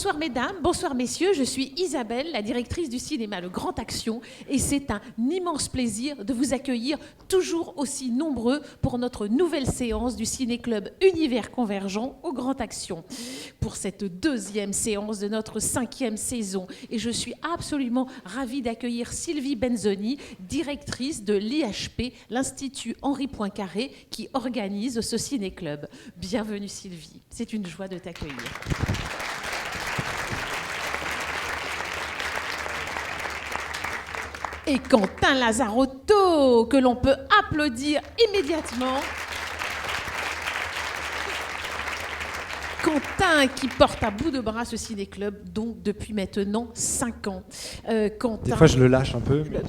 Bonsoir mesdames, bonsoir messieurs, je suis Isabelle, la directrice du cinéma Le Grand Action, et c'est un immense plaisir de vous accueillir toujours aussi nombreux pour notre nouvelle séance du Ciné-Club Univers Convergent au Grand Action, pour cette deuxième séance de notre 5e saison. Et je suis absolument ravie d'accueillir Sylvie Benzoni, directrice de l'IHP, l'Institut Henri Poincaré, qui organise ce Ciné-Club. Bienvenue Sylvie, c'est une joie de t'accueillir. Et Quentin Lazarotto, que l'on peut applaudir immédiatement. Quentin qui porte à bout de bras ce ciné-club, donc depuis maintenant 5 ans. Quentin, des fois, je le lâche un peu. Mais...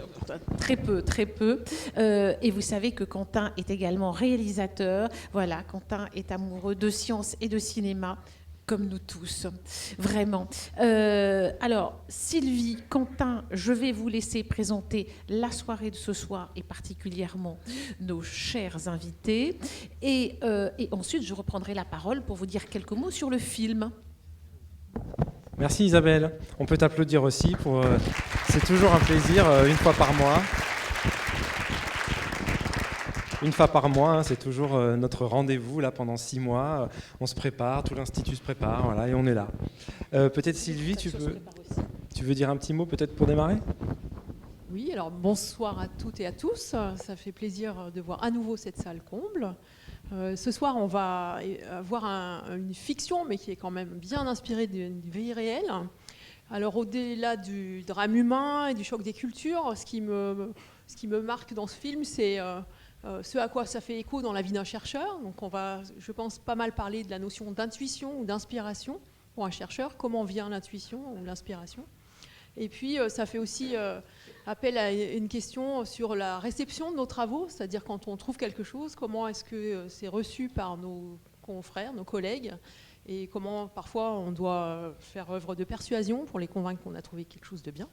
Très peu, très peu. Et vous savez que Quentin est également réalisateur. Voilà, Quentin est amoureux de science et de cinéma, comme nous tous, vraiment. Alors, Sylvie, Quentin, je vais vous laisser présenter la soirée de ce soir et particulièrement nos chers invités. Et ensuite, je reprendrai la parole pour vous dire quelques mots sur le film. Merci Isabelle. On peut t'applaudir aussi. C'est toujours un plaisir, une fois par mois. Une fois par mois, hein, c'est toujours notre rendez-vous là pendant 6 mois. On se prépare, tout l'institut se prépare, voilà, et on est là. Peut-être Sylvie, tu veux dire un petit mot peut-être pour démarrer ? Oui, alors bonsoir à toutes et à tous. Ça fait plaisir de voir à nouveau cette salle comble. Ce soir, on va voir une fiction, mais qui est quand même bien inspirée d'une vie réelle. Alors au-delà du drame humain et du choc des cultures, ce qui me marque dans ce film, c'est ce à quoi ça fait écho dans la vie d'un chercheur. Donc on va, je pense, pas mal parler de la notion d'intuition ou d'inspiration pour un chercheur. Comment vient l'intuition ou l'inspiration ? Et puis ça fait aussi appel à une question sur la réception de nos travaux, c'est-à-dire quand on trouve quelque chose, comment est-ce que c'est reçu par nos confrères, nos collègues, et comment parfois on doit faire œuvre de persuasion pour les convaincre qu'on a trouvé quelque chose de bien.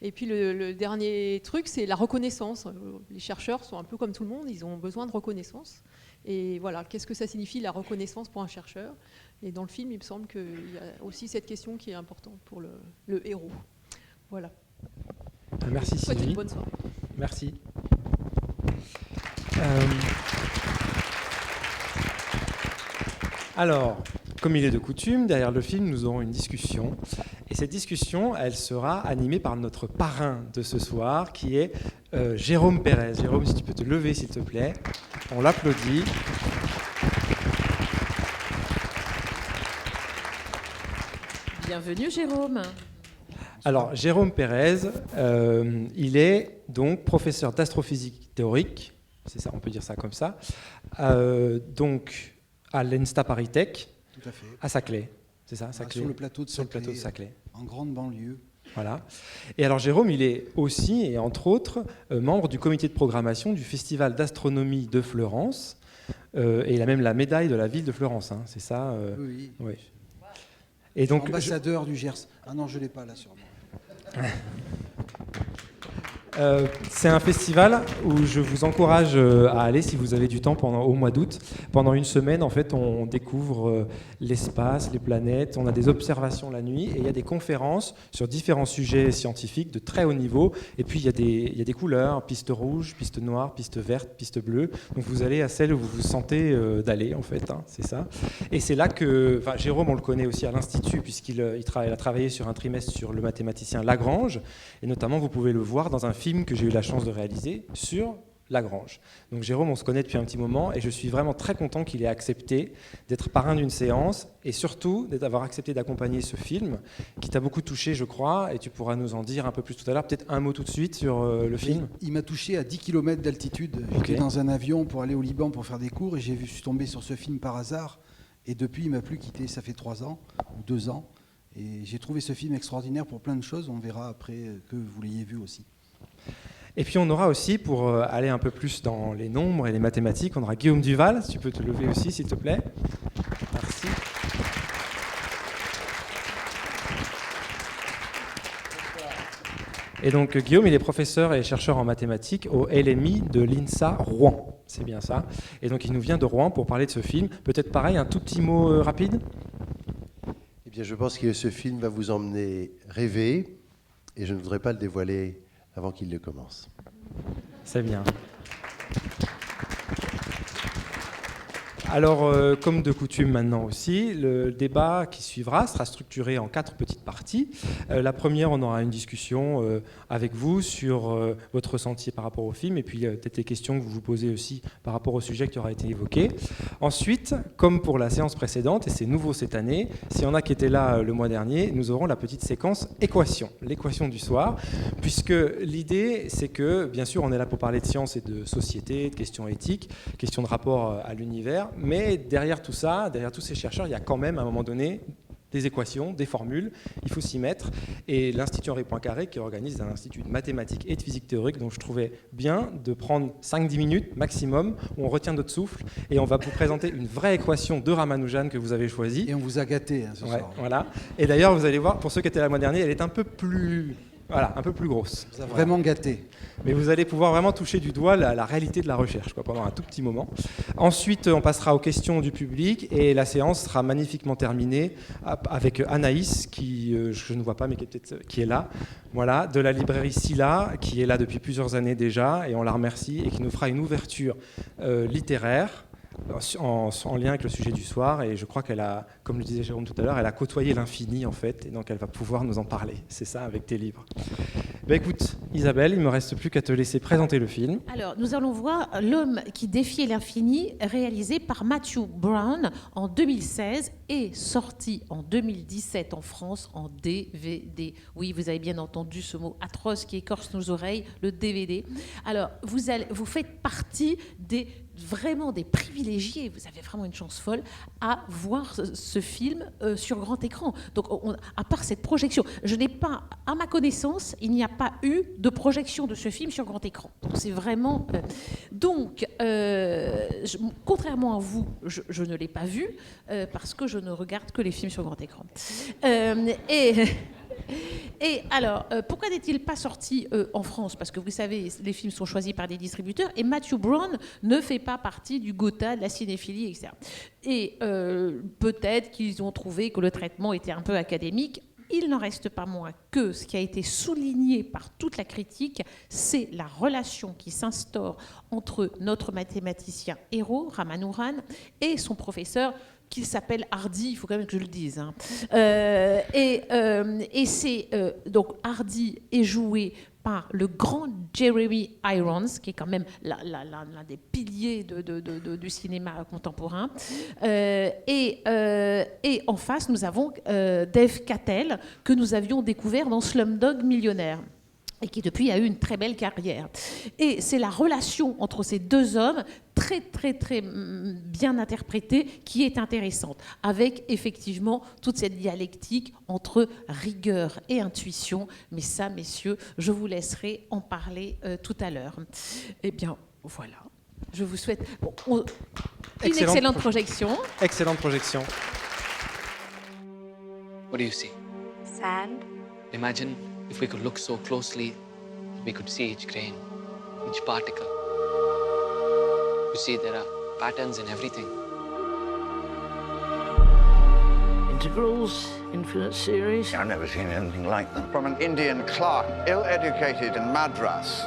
Et puis le dernier truc, c'est la reconnaissance. Les chercheurs sont un peu comme tout le monde, ils ont besoin de reconnaissance. Et voilà, qu'est-ce que ça signifie la reconnaissance pour un chercheur ? Et dans le film, il me semble qu'il y a aussi cette question qui est importante pour le héros. Voilà. Merci Sylvie. Une bonne soirée. Merci. Alors, comme il est de coutume, derrière le film, nous aurons une discussion. Et cette discussion, elle sera animée par notre parrain de ce soir, qui est Jérôme Pérez. Jérôme, si tu peux te lever, s'il te plaît. On l'applaudit. Bienvenue Jérôme. Alors, Jérôme Pérez, il est donc professeur d'astrophysique théorique, c'est ça, on peut dire ça comme ça, donc à l'ENSTA Paris Tech, tout à fait. À Saclay, c'est ça, Saclay, sur le plateau de Saclay, en grande banlieue. Voilà. Et alors Jérôme, il est aussi, et entre autres, membre du comité de programmation du Festival d'astronomie de Fleurance, et il a même la médaille de la ville de Florence, hein, c'est ça Oui. Oui. Et donc, ambassadeur du Gers. Ah non, je ne l'ai pas là sur moi. C'est un festival où je vous encourage à aller si vous avez du temps au mois d'août. Pendant une semaine, en fait, on découvre l'espace, les planètes, on a des observations la nuit et il y a des conférences sur différents sujets scientifiques de très haut niveau. Et puis, il y a des couleurs, piste rouge, piste noire, piste verte, piste bleue. Donc, vous allez à celle où vous vous sentez d'aller, en fait, hein, c'est ça. Et c'est là que, Jérôme, on le connaît aussi à l'Institut, puisqu'il a travaillé sur un trimestre sur le mathématicien Lagrange. Et notamment, vous pouvez le voir dans un film que j'ai eu la chance de réaliser sur Lagrange. Donc Jérôme, on se connaît depuis un petit moment et je suis vraiment très content qu'il ait accepté d'être parrain d'une séance et surtout d'avoir accepté d'accompagner ce film qui t'a beaucoup touché, je crois, et tu pourras nous en dire un peu plus tout à l'heure. Peut-être un mot tout de suite sur le film. Il m'a touché à 10 km d'altitude. Okay. J'étais dans un avion pour aller au Liban pour faire des cours et je suis tombé sur ce film par hasard et depuis il ne m'a plus quitté. Ça fait 3 ans ou 2 ans et j'ai trouvé ce film extraordinaire pour plein de choses. On verra après que vous l'ayez vu aussi. Et puis on aura aussi, pour aller un peu plus dans les nombres et les mathématiques, on aura Guillaume Duval, si tu peux te lever aussi s'il te plaît. Merci. Et donc Guillaume, il est professeur et chercheur en mathématiques au LMI de l'INSA Rouen, c'est bien ça. Et donc il nous vient de Rouen pour parler de ce film. Peut-être pareil, un tout petit mot rapide ? bien, je pense que ce film va vous emmener rêver, et je ne voudrais pas le dévoiler avant qu'il ne commence. C'est bien. Alors, comme de coutume maintenant aussi, le débat qui suivra sera structuré en 4 petites parties. La première, on aura une discussion avec vous sur votre ressenti par rapport au film, et puis peut-être les questions que vous vous posez aussi par rapport au sujet qui aura été évoqué. Ensuite, comme pour la séance précédente, et c'est nouveau cette année, s'il y en a qui étaient là le mois dernier, nous aurons la petite séquence équation, l'équation du soir, puisque l'idée, c'est que, bien sûr, on est là pour parler de science et de société, de questions éthiques, questions de rapport à l'univers, mais derrière tout ça, derrière tous ces chercheurs, il y a quand même à un moment donné des équations, des formules, il faut s'y mettre. Et l'Institut Henri Poincaré, qui organise un institut de mathématiques et de physique théorique, donc je trouvais bien de prendre 5-10 minutes maximum, où on retient notre souffle, et on va vous présenter une vraie équation de Ramanujan que vous avez choisie. Et on vous a gâté ce soir. Voilà. Et d'ailleurs, vous allez voir, pour ceux qui étaient là le mois dernier, elle est un peu plus... Voilà, un peu plus grosse. Vous a vraiment gâté. Mais vous allez pouvoir vraiment toucher du doigt la réalité de la recherche pendant un tout petit moment. Ensuite, on passera aux questions du public et la séance sera magnifiquement terminée avec Anaïs, qui, je ne vois pas, mais qui est là, voilà, de la librairie Scylla, qui est là depuis plusieurs années déjà, et on la remercie, et qui nous fera une ouverture littéraire en lien avec le sujet du soir, et je crois qu'elle a, comme le disait Jérôme tout à l'heure, elle a côtoyé l'infini en fait, et donc elle va pouvoir nous en parler. C'est ça avec tes livres. Ben écoute, Isabelle, il ne me reste plus qu'à te laisser présenter le film. Alors, nous allons voir L'homme qui défiait l'infini, réalisé par Matthew Brown en 2016 et sorti en 2017 en France en DVD. Oui, vous avez bien entendu ce mot atroce qui écorche nos oreilles, le DVD. Alors, vous faites partie vraiment des privilégiés, vous avez vraiment une chance folle à voir ce film sur grand écran. Donc, à part cette projection, je n'ai pas, à ma connaissance, il n'y a pas eu de projection de ce film sur grand écran. Donc, c'est vraiment... contrairement à vous, je ne l'ai pas vu parce que je ne regarde que les films sur grand écran. Et alors, pourquoi n'est-il pas sorti en France? Parce que vous savez, les films sont choisis par des distributeurs et Matthew Brown ne fait pas partie du Gotha, de la cinéphilie, etc. Et peut-être qu'ils ont trouvé que le traitement était un peu académique. Il n'en reste pas moins que ce qui a été souligné par toute la critique, c'est la relation qui s'instaure entre notre mathématicien héros, Ramanujan, et son professeur, qu'il s'appelle Hardy, il faut quand même que je le dise. Hein. Donc Hardy est joué par le grand Jeremy Irons, qui est quand même l'un des piliers du cinéma contemporain. Et en face, nous avons Dev Patel, que nous avions découvert dans Slumdog Millionnaire, et qui depuis a eu une très belle carrière. Et c'est la relation entre ces deux hommes, très très très bien interprétée, qui est intéressante, avec effectivement toute cette dialectique entre rigueur et intuition. Mais ça, messieurs, je vous laisserai en parler tout à l'heure. Eh bien, voilà. Je vous souhaite une excellente projection. Excellente projection. What do you see? Sand. Imagine if we could look so closely, we could see each grain, each particle. You see, there are patterns in everything. Integrals, infinite series. I've never seen anything like them. From an Indian clerk, ill-educated in Madras,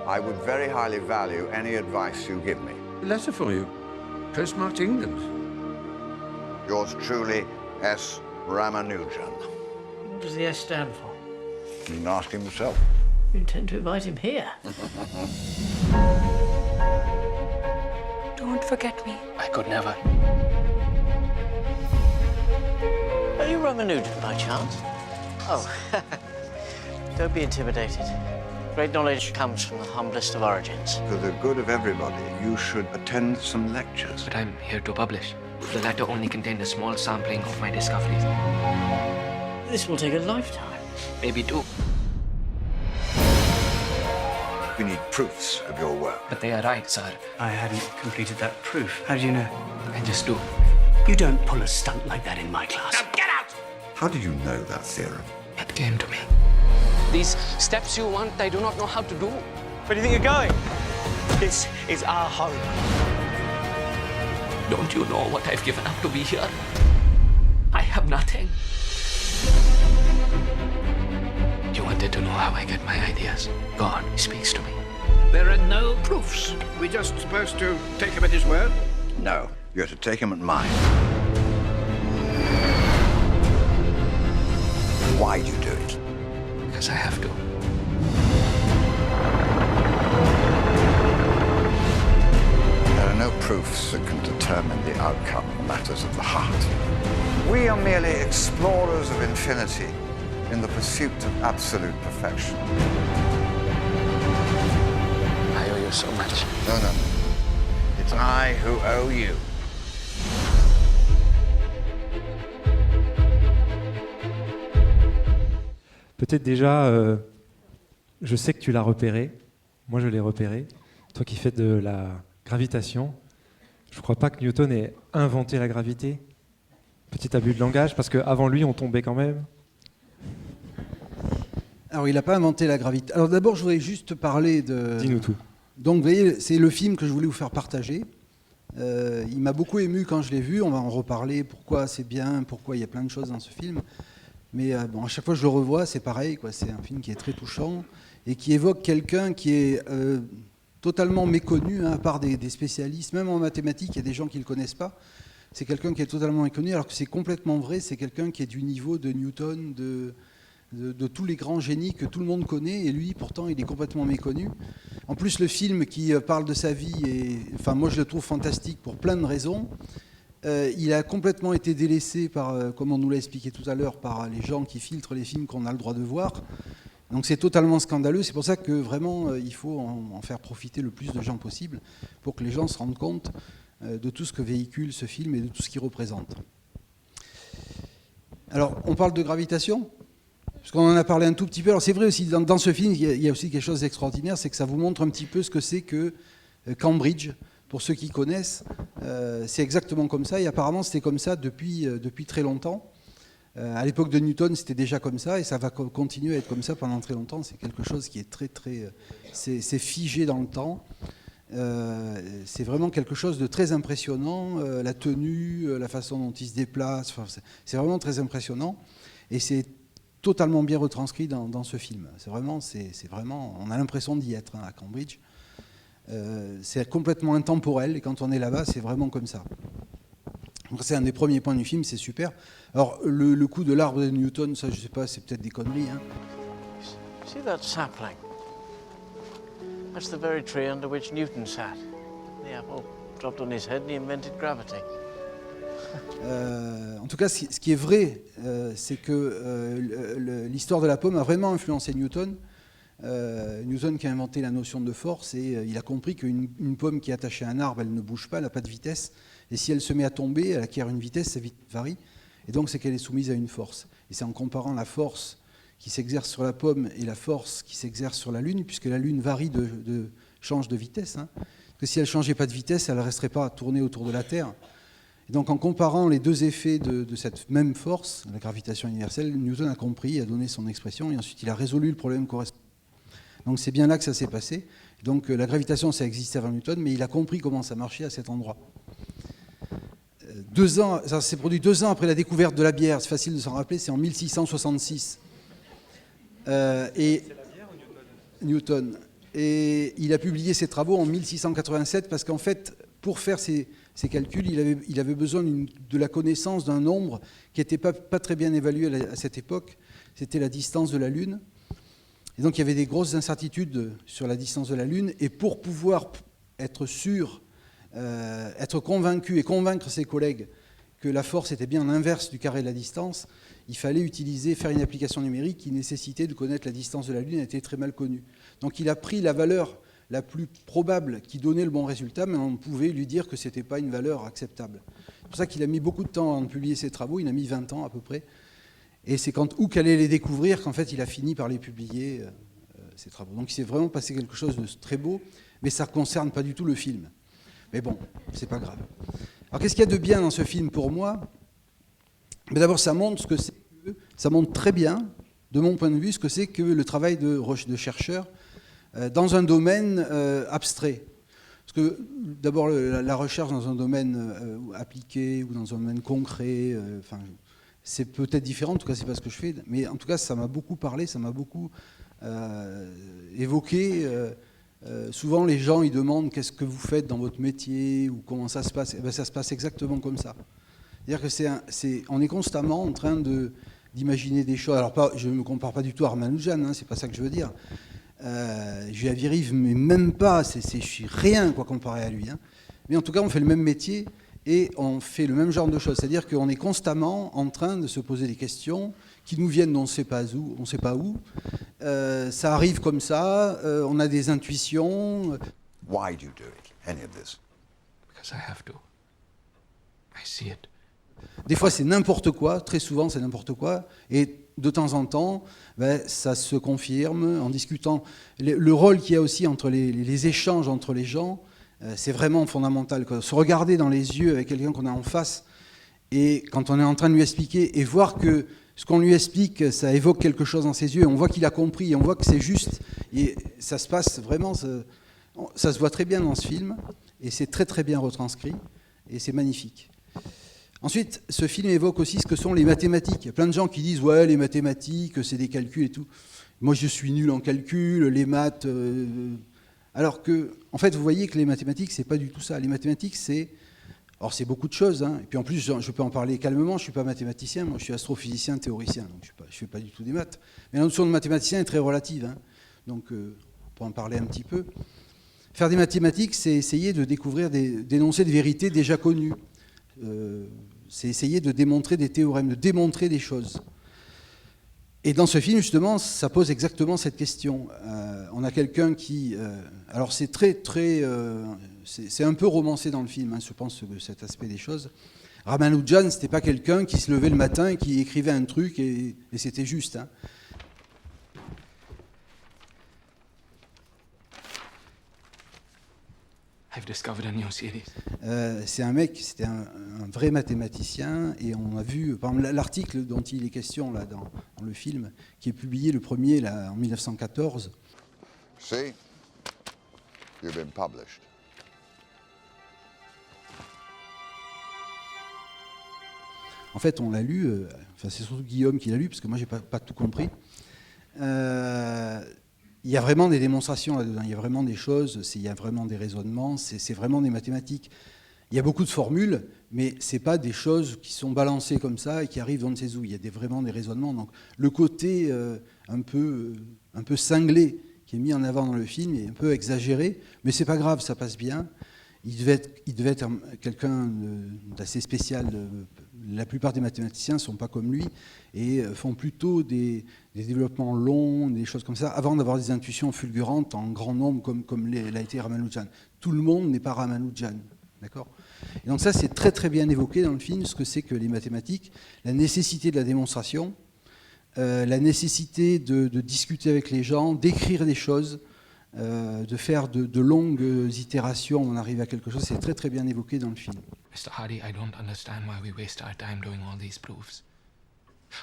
I would very highly value any advice you give me. A letter for you. Postmarked England. Yours truly, S. Ramanujan. What does the S stand for? You can ask himself. You intend to invite him here? Don't forget me. I could never. Are you Ramanujan by chance? Oh, don't be intimidated. Great knowledge comes from the humblest of origins. For the good of everybody, you should attend some lectures. But I'm here to publish. The letter only contained a small sampling of my discoveries. This will take a lifetime. Maybe two. We need proofs of your work. But they are right, sir. I hadn't completed that proof. How do you know? I just do. You don't pull a stunt like that in my class. Now get out! How do you know that theorem? It came to me. These steps you want, I do not know how to do. Where do you think you're going? This is our home. Don't you know what I've given up to be here? I have nothing. to know how I get my ideas. God speaks to me. There are no proofs. We're just supposed to take him at his word? No, you're to take him at mine. Why'd you do it? Because I have to. There are no proofs that can determine the outcome of matters of the heart. We are merely explorers of infinity in the pursuit of absolute perfection. I owe you so much. No, no. It's I who owe you. Peut-être déjà, je sais que tu l'as repéré. Moi, je l'ai repéré. Toi qui fais de la gravitation, je ne crois pas que Newton ait inventé la gravité. Petit abus de langage, parce qu'avant lui, on tombait quand même. Alors, il n'a pas inventé la gravité. Alors, d'abord, je voudrais juste parler de... Dis-nous tout. Donc, vous voyez, c'est le film que je voulais vous faire partager. Il m'a beaucoup ému quand je l'ai vu. On va en reparler. Pourquoi c'est bien, pourquoi il y a plein de choses dans ce film. Mais bon, à chaque fois que je le revois, c'est pareil, quoi. C'est un film qui est très touchant et qui évoque quelqu'un qui est totalement méconnu, hein, à part des spécialistes. Même en mathématiques, il y a des gens qui ne le connaissent pas. C'est quelqu'un qui est totalement méconnu, alors que c'est complètement vrai. C'est quelqu'un qui est du niveau de Newton, de tous les grands génies que tout le monde connaît. Et lui, pourtant, il est complètement méconnu. En plus, le film qui parle de sa vie, enfin, moi, je le trouve fantastique pour plein de raisons. Il a complètement été délaissé par, comme on nous l'a expliqué tout à l'heure, par les gens qui filtrent les films qu'on a le droit de voir. Donc c'est totalement scandaleux. C'est pour ça que vraiment il faut en faire profiter le plus de gens possible pour que les gens se rendent compte de tout ce que véhicule ce film et de tout ce qu'il représente. Alors on parle de gravitation, parce qu'on en a parlé un tout petit peu. Alors c'est vrai aussi, dans ce film, il y a aussi quelque chose d'extraordinaire, c'est que ça vous montre un petit peu ce que c'est que Cambridge. Pour ceux qui connaissent, c'est exactement comme ça. Et apparemment, c'était comme ça depuis très longtemps. À l'époque de Newton, c'était déjà comme ça. Et ça va continuer à être comme ça pendant très longtemps. C'est quelque chose qui est c'est figé dans le temps. C'est vraiment quelque chose de très impressionnant. La tenue, la façon dont il se déplace, c'est vraiment très impressionnant. Et c'est totalement bien retranscrit dans ce film. C'est vraiment, on a l'impression d'y être, hein, à Cambridge. C'est complètement intemporel et quand on est là-bas, c'est vraiment comme ça. Donc c'est un des premiers points du film, c'est super. Alors le coup de l'arbre de Newton, ça je sais pas, c'est peut-être des conneries. Hein. See that sapling? That's the very tree under which Newton sat. The apple dropped on his head and he invented gravity. En tout cas, ce qui est vrai, c'est que l'histoire de la pomme a vraiment influencé Newton. Newton qui a inventé la notion de force et il a compris qu'une pomme qui est attachée à un arbre, elle ne bouge pas, elle n'a pas de vitesse. Et si elle se met à tomber, elle acquiert une vitesse, sa vitesse varie. Et donc c'est qu'elle est soumise à une force. Et c'est en comparant la force qui s'exerce sur la pomme et la force qui s'exerce sur la Lune, puisque la Lune varie change de vitesse. Hein, que si elle ne changeait pas de vitesse, elle ne resterait pas à tourner autour de la Terre. Et donc en comparant les deux effets de cette même force, la gravitation universelle, Newton a compris, a donné son expression et ensuite il a résolu le problème correspondant. Donc c'est bien là que ça s'est passé. Donc la gravitation, ça existait avant Newton, mais il a compris comment ça marchait à cet endroit. Ça s'est produit 2 ans après la découverte de la bière, c'est facile de s'en rappeler, c'est en 1666. Et c'est la bière ou Newton ? Et il a publié ses travaux en 1687 parce qu'en fait, pour faire ses calculs, il avait besoin de la connaissance d'un nombre qui n'était pas très bien évalué à cette époque. C'était la distance de la Lune. Et donc il y avait des grosses incertitudes sur la distance de la Lune. Et pour pouvoir être sûr, être convaincu et convaincre ses collègues que la force était bien l'inverse du carré de la distance, il fallait faire une application numérique qui nécessitait de connaître la distance de la Lune, elle était très mal connue. Donc il a pris la valeur la plus probable qui donnait le bon résultat, mais on pouvait lui dire que ce n'était pas une valeur acceptable. C'est pour ça qu'il a mis beaucoup de temps à publier ses travaux, il a mis 20 ans à peu près. Et c'est quand Hooke allait les découvrir qu'en fait il a fini par les publier, ses travaux. Donc il s'est vraiment passé quelque chose de très beau, mais ça ne concerne pas du tout le film. Mais bon, c'est pas grave. Alors qu'est-ce qu'il y a de bien dans ce film pour moi ? Mais d'abord, ça montre ça montre très bien, de mon point de vue, ce que c'est que le travail de chercheur dans un domaine abstrait. Parce que d'abord, la recherche dans un domaine appliqué ou dans un domaine concret, C'est peut-être différent, en tout cas c'est pas ce que je fais, mais en tout cas ça m'a beaucoup parlé, ça m'a beaucoup évoqué. Souvent les gens ils demandent qu'est-ce que vous faites dans votre métier ou comment ça se passe. Et ben, ça se passe exactement comme ça. C'est-à-dire que on est constamment en train d'imaginer des choses. Alors je ne me compare pas du tout à Ramanujan, hein, c'est pas ça que je veux dire. Julia Virive, mais même pas, je suis rien quoi comparé à lui. Hein. Mais en tout cas on fait le même métier. Et on fait le même genre de choses, c'est-à-dire qu'on est constamment en train de se poser des questions qui nous viennent d'on ne sait pas où. Ça arrive comme ça, on a des intuitions. Why do you do it, any of this? Because I have to. I see it. Des fois c'est n'importe quoi, très souvent c'est n'importe quoi, et de temps en temps, ça se confirme en discutant. Le rôle qu'il y a aussi entre les échanges entre les gens, c'est vraiment fondamental. Se regarder dans les yeux avec quelqu'un qu'on a en face, et quand on est en train de lui expliquer, et voir que ce qu'on lui explique, ça évoque quelque chose dans ses yeux, et on voit qu'il a compris, et on voit que c'est juste, et ça se passe vraiment, ça se voit très bien dans ce film, et c'est très très bien retranscrit, et c'est magnifique. Ensuite, ce film évoque aussi ce que sont les mathématiques. Il y a plein de gens qui disent « ouais, les mathématiques, c'est des calculs et tout ». Moi, je suis nul en calcul, les maths... Alors que, en fait, vous voyez que les mathématiques, c'est pas du tout ça. Les mathématiques, c'est beaucoup de choses. Hein. Et puis en plus, je peux en parler calmement. Je suis pas mathématicien, moi, je suis astrophysicien, théoricien. Donc je fais pas du tout des maths. Mais la notion de mathématicien est très relative. Hein. Donc, on peut en parler un petit peu. Faire des mathématiques, c'est essayer de découvrir, d'énoncer des vérités déjà connues. C'est essayer de démontrer des théorèmes, de démontrer des choses. Et dans ce film, justement, ça pose exactement cette question. On a quelqu'un qui... alors c'est c'est un peu romancé dans le film, hein, je pense, cet aspect des choses. Ramanujan, c'était pas quelqu'un qui se levait le matin et qui écrivait un truc et c'était juste. Hein. I've discovered a new series. C'est un mec, c'était un vrai mathématicien, et on a vu, par exemple, l'article dont il est question là, dans le film, qui est publié le premier là, en 1914. See? You've been published. En fait, on l'a lu, c'est surtout Guillaume qui l'a lu, parce que moi, j'ai pas tout compris. Il y a vraiment des démonstrations là-dedans, il y a vraiment des choses, il y a vraiment des raisonnements, c'est vraiment des mathématiques. Il y a beaucoup de formules, mais ce n'est pas des choses qui sont balancées comme ça et qui arrivent dans ne sais où. Il y a vraiment des raisonnements. Donc, le côté un peu cinglé qui est mis en avant dans le film est un peu exagéré, mais ce n'est pas grave, ça passe bien. Il devait être quelqu'un d'assez spécial. La plupart des mathématiciens ne sont pas comme lui et font plutôt des développements longs, des choses comme ça, avant d'avoir des intuitions fulgurantes en grand nombre comme l'a été Ramanujan. Tout le monde n'est pas Ramanujan. D'accord ? Et donc ça, c'est très très bien évoqué dans le film, ce que c'est que les mathématiques, la nécessité de la démonstration, la nécessité de discuter avec les gens, d'écrire des choses, de faire de longues itérations, on arrive à quelque chose, c'est très très bien évoqué dans le film. Mr. Hardy, I don't understand why we waste our time doing all these proofs.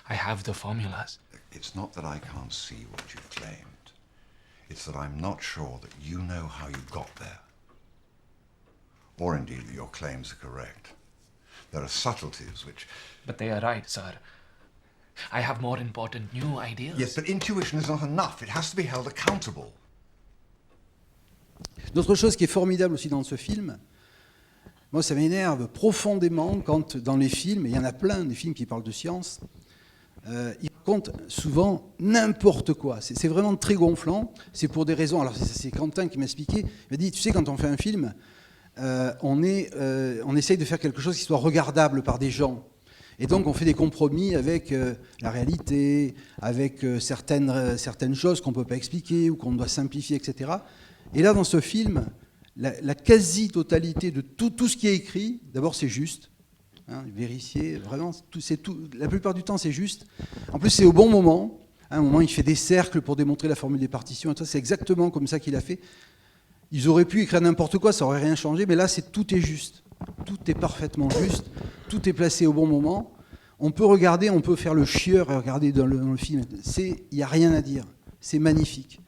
I have the formulas. It's not that I can't see what you've claimed. It's that I'm not sure that you know how you got there. Or indeed that your claims are correct. There are subtleties which... But they are right, sir. I have more important new ideas. Yes, but intuition is not enough. It has to be held accountable. D'autre chose qui est formidable aussi dans ce film, moi ça m'énerve profondément quand dans les films, et il y en a plein des films qui parlent de science, ils racontent souvent n'importe quoi. C'est vraiment très gonflant, c'est pour des raisons... Alors c'est Quentin qui m'expliquait, il m'a dit, tu sais, quand on fait un film, on essaye de faire quelque chose qui soit regardable par des gens. Et donc on fait des compromis avec la réalité, avec certaines choses qu'on ne peut pas expliquer ou qu'on doit simplifier, etc. Et là, dans ce film, la quasi-totalité de tout ce qui est écrit, d'abord c'est juste, hein, vérifier, vraiment, la plupart du temps c'est juste. En plus c'est au bon moment, à un moment il fait des cercles pour démontrer la formule des partitions, c'est exactement comme ça qu'il a fait. Ils auraient pu écrire n'importe quoi, ça n'aurait rien changé, mais là tout est juste, tout est parfaitement juste, tout est placé au bon moment. On peut regarder, on peut faire le chieur et regarder dans le film, il n'y a rien à dire, c'est magnifique.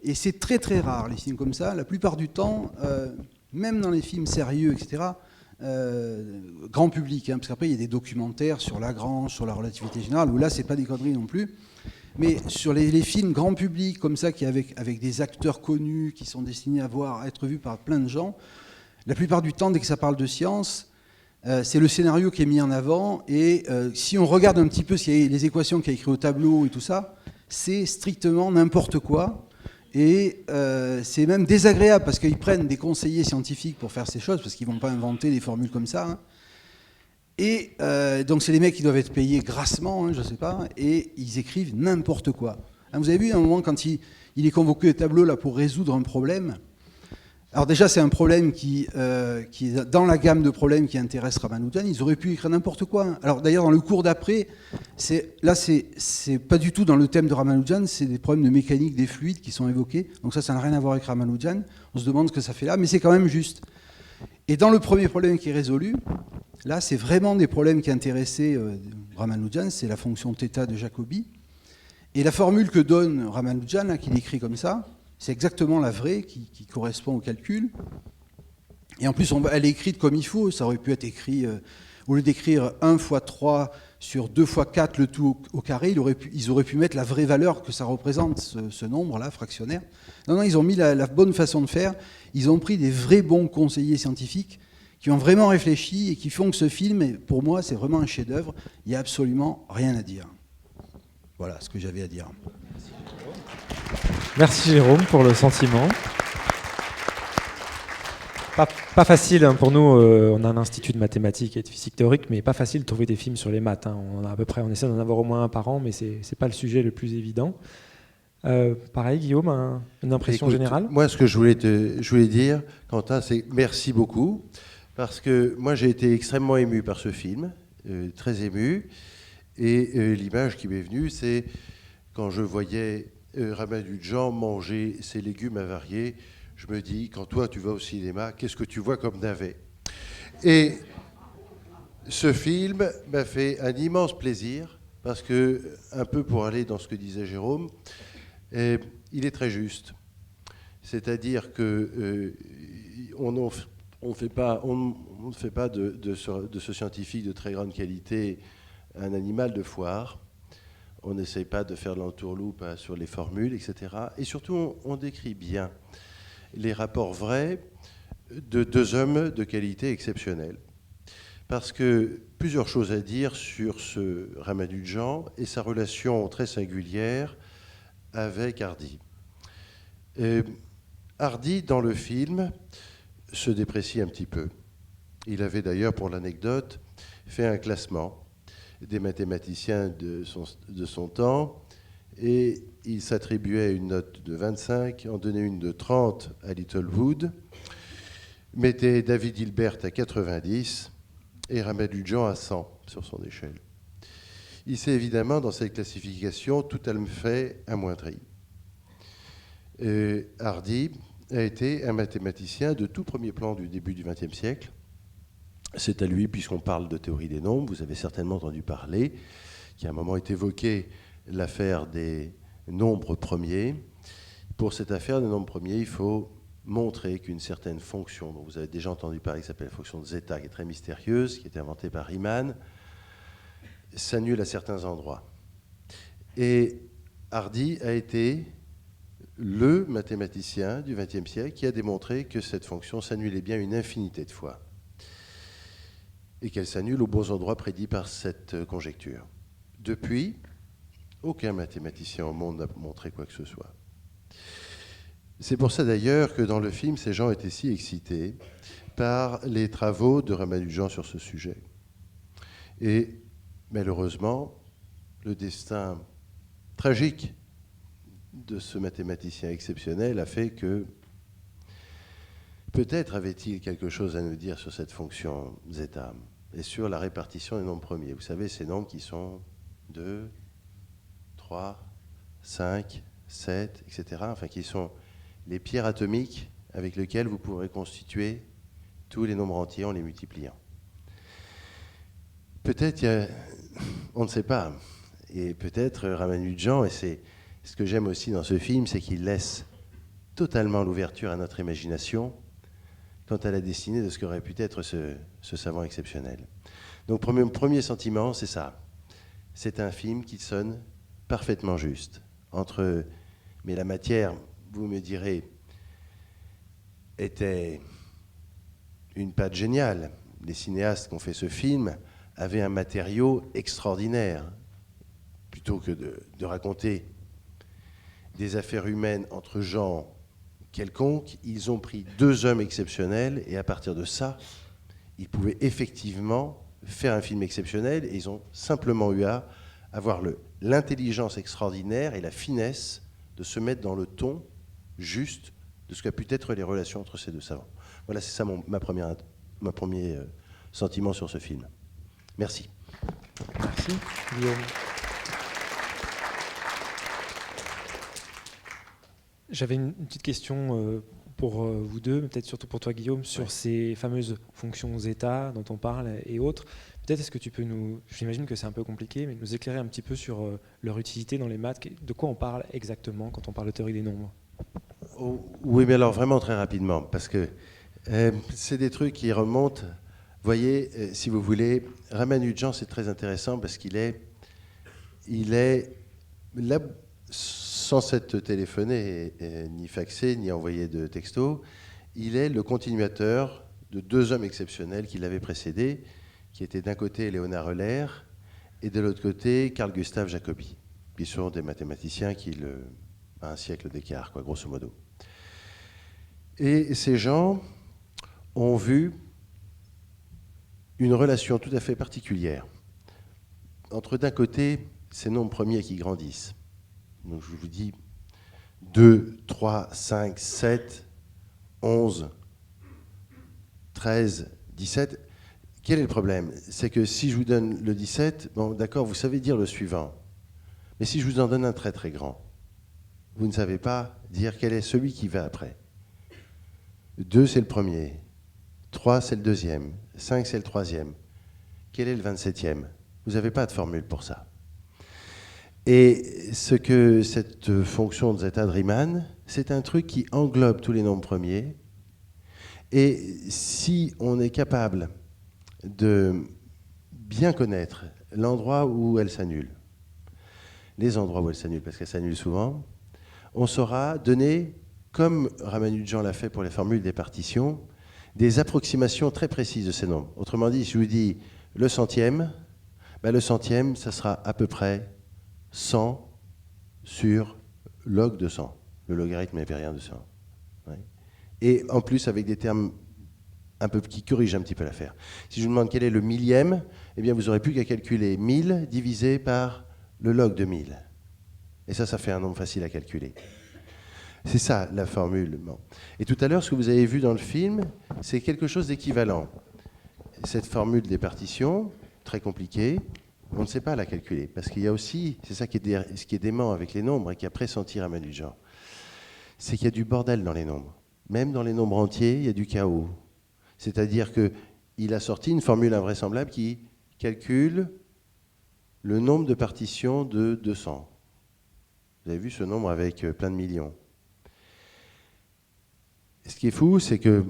Et c'est très très rare les films comme ça. La plupart du temps, même dans les films sérieux, etc., grand public, parce qu'après il y a des documentaires sur Lagrange, sur la relativité générale, où là c'est pas des conneries non plus. Mais sur les films grand public comme ça, qui avec des acteurs connus, qui sont destinés à être vus par plein de gens, la plupart du temps, dès que ça parle de science, c'est le scénario qui est mis en avant, et si on regarde un petit peu les équations qu'il y a écrites au tableau et tout ça, c'est strictement n'importe quoi. Et c'est même désagréable parce qu'ils prennent des conseillers scientifiques pour faire ces choses, parce qu'ils ne vont pas inventer des formules comme ça. Hein. Et donc c'est les mecs qui doivent être payés grassement, hein, je ne sais pas, et ils écrivent n'importe quoi. Hein, vous avez vu à un moment quand il est convoqué au tableau là, pour résoudre un problème. Alors déjà c'est un problème qui est dans la gamme de problèmes qui intéressent Ramanujan. Ils auraient pu écrire n'importe quoi. Hein. Alors d'ailleurs dans le cours d'après, c'est pas du tout dans le thème de Ramanujan, c'est des problèmes de mécanique des fluides qui sont évoqués. Donc ça n'a rien à voir avec Ramanujan. On se demande ce que ça fait là, mais c'est quand même juste. Et dans le premier problème qui est résolu, là c'est vraiment des problèmes qui intéressaient Ramanujan, c'est la fonction θ de Jacobi. Et la formule que donne Ramanujan, là, qu'il écrit comme ça, c'est exactement la vraie qui correspond au calcul. Et en plus, elle est écrite comme il faut. Ça aurait pu être écrit, au lieu d'écrire 1 fois 3 sur 2 fois 4, le tout au carré, ils auraient pu mettre la vraie valeur que ça représente, ce nombre-là, fractionnaire. Non, ils ont mis la bonne façon de faire. Ils ont pris des vrais bons conseillers scientifiques qui ont vraiment réfléchi et qui font que ce film, pour moi, c'est vraiment un chef-d'œuvre. Il n'y a absolument rien à dire. Voilà ce que j'avais à dire. Merci Jérôme pour le sentiment. Pas facile hein, pour nous, on a un institut de mathématiques et de physique théorique, mais pas facile de trouver des films sur les maths. Hein. On essaie d'en avoir au moins un par an, mais c'est pas le sujet le plus évident. Pareil, Guillaume, une impression générale? Moi, ce que je voulais dire, Quentin, c'est merci beaucoup, parce que moi j'ai été extrêmement ému par ce film, très ému, et l'image qui m'est venue, c'est quand je voyais Ramanujan manger ses légumes avariés, je me dis, quand toi tu vas au cinéma, qu'est-ce que tu vois comme navet? Et ce film m'a fait un immense plaisir, parce que, un peu pour aller dans ce que disait Jérôme, il est très juste. C'est-à-dire que on ne fait pas de ce scientifique de très grande qualité un animal de foire. On n'essaye pas de faire de l'entourloupe sur les formules, etc. Et surtout, on décrit bien les rapports vrais de deux hommes de qualité exceptionnelle. Parce que plusieurs choses à dire sur ce Ramanujan et sa relation très singulière avec Hardy. Hardy, dans le film, se déprécie un petit peu. Il avait d'ailleurs, pour l'anecdote, fait un classement des mathématiciens de son temps, et il s'attribuait une note de 25, en donnait une de 30 à Littlewood, mettait David Hilbert à 90 et Ramanujan à 100 sur son échelle. Il s'est évidemment, dans cette classification, tout à fait amoindri. Hardy a été un mathématicien de tout premier plan du début du XXe siècle. C'est à lui, puisqu'on parle de théorie des nombres, vous avez certainement entendu parler, qui à un moment est évoqué l'affaire des nombres premiers. Pour cette affaire des nombres premiers, il faut montrer qu'une certaine fonction, dont vous avez déjà entendu parler, qui s'appelle la fonction de zeta, qui est très mystérieuse, qui a été inventée par Riemann, s'annule à certains endroits. Et Hardy a été le mathématicien du XXe siècle qui a démontré que cette fonction s'annulait bien une infinité de fois et qu'elle s'annule aux bons endroits prédits par cette conjecture. Depuis, aucun mathématicien au monde n'a montré quoi que ce soit. C'est pour ça d'ailleurs que dans le film, ces gens étaient si excités par les travaux de Ramanujan sur ce sujet. Et malheureusement, le destin tragique de ce mathématicien exceptionnel a fait que peut-être avait-il quelque chose à nous dire sur cette fonction zeta et sur la répartition des nombres premiers. Vous savez, ces nombres qui sont 2, 3, 5, 7, etc., enfin qui sont les pierres atomiques avec lesquelles vous pourrez constituer tous les nombres entiers en les multipliant. Peut-être, on ne sait pas, et peut-être Ramanujan, et c'est ce que j'aime aussi dans ce film, c'est qu'il laisse totalement l'ouverture à notre imagination quant à la destinée de ce qu'aurait pu être ce savant exceptionnel. Donc premier sentiment, c'est ça. C'est un film qui sonne parfaitement juste. Mais la matière, vous me direz, était une patte géniale. Les cinéastes qui ont fait ce film avaient un matériau extraordinaire. Plutôt que de raconter des affaires humaines entre gens quelconques, ils ont pris deux hommes exceptionnels et à partir de ça, ils pouvaient effectivement faire un film exceptionnel et ils ont simplement eu à avoir l'intelligence extraordinaire et la finesse de se mettre dans le ton juste de ce qu'a pu être les relations entre ces deux savants. Voilà, c'est ça ma premier sentiment sur ce film. Merci. Merci, Guillaume. J'avais une petite question pour vous deux, mais peut-être surtout pour toi, Guillaume, sur ces fameuses fonctions zeta dont on parle et autres. Peut-être est-ce que tu peux j'imagine que c'est un peu compliqué, mais nous éclairer un petit peu sur leur utilité dans les maths. De quoi on parle exactement quand on parle de théorie des nombres? Oui, mais alors vraiment très rapidement, parce que c'est des trucs qui remontent. Voyez, si vous voulez, Ramanujan, c'est très intéressant parce qu'il est là, sans s'être téléphoné, ni faxé, ni envoyé de texto, il est le continuateur de deux hommes exceptionnels qui l'avaient précédé, qui étaient d'un côté Léonard Euler et de l'autre côté Carl Gustav Jacobi, qui sont des mathématiciens à un siècle d'écart, quoi, grosso modo. Et ces gens ont vu une relation tout à fait particulière entre, d'un côté, ces nombres premiers qui grandissent. Donc je vous dis 2, 3, 5, 7, 11, 13, 17. Quel est le problème? C'est que si je vous donne le 17, bon, d'accord, vous savez dire le suivant. Mais si je vous en donne un très très grand, vous ne savez pas dire quel est celui qui va après. 2, c'est le premier. 3, c'est le deuxième. 5, c'est le troisième. Quel est le 27e? Vous n'avez pas de formule pour ça. Et ce que cette fonction de zeta de Riemann, c'est un truc qui englobe tous les nombres premiers. Et si on est capable de bien connaître l'endroit où elle s'annule, les endroits où elle s'annule, parce qu'elle s'annule souvent, on saura donner, comme Ramanujan l'a fait pour les formules des partitions, des approximations très précises de ces nombres. Autrement dit, si je vous dis le centième, le centième, ça sera à peu près 100 sur log de 100, le logarithme impérien de 100. Ouais. Et en plus, avec des termes qui corrigent un petit peu l'affaire. Si je vous demande quel est le millième, eh bien, vous n'aurez plus qu'à calculer 1000 divisé par le log de 1000. Et ça fait un nombre facile à calculer. C'est ça, la formule. Bon. Et tout à l'heure, ce que vous avez vu dans le film, c'est quelque chose d'équivalent. Cette formule des partitions, très compliquée, on ne sait pas la calculer, parce qu'il y a aussi, c'est ça ce qui est dément avec les nombres et qui a pressenti Ramanujan, c'est qu'il y a du bordel dans les nombres. Même dans les nombres entiers, il y a du chaos. C'est-à-dire qu'il a sorti une formule invraisemblable qui calcule le nombre de partitions de 200. Vous avez vu ce nombre avec plein de millions. Ce qui est fou, c'est que,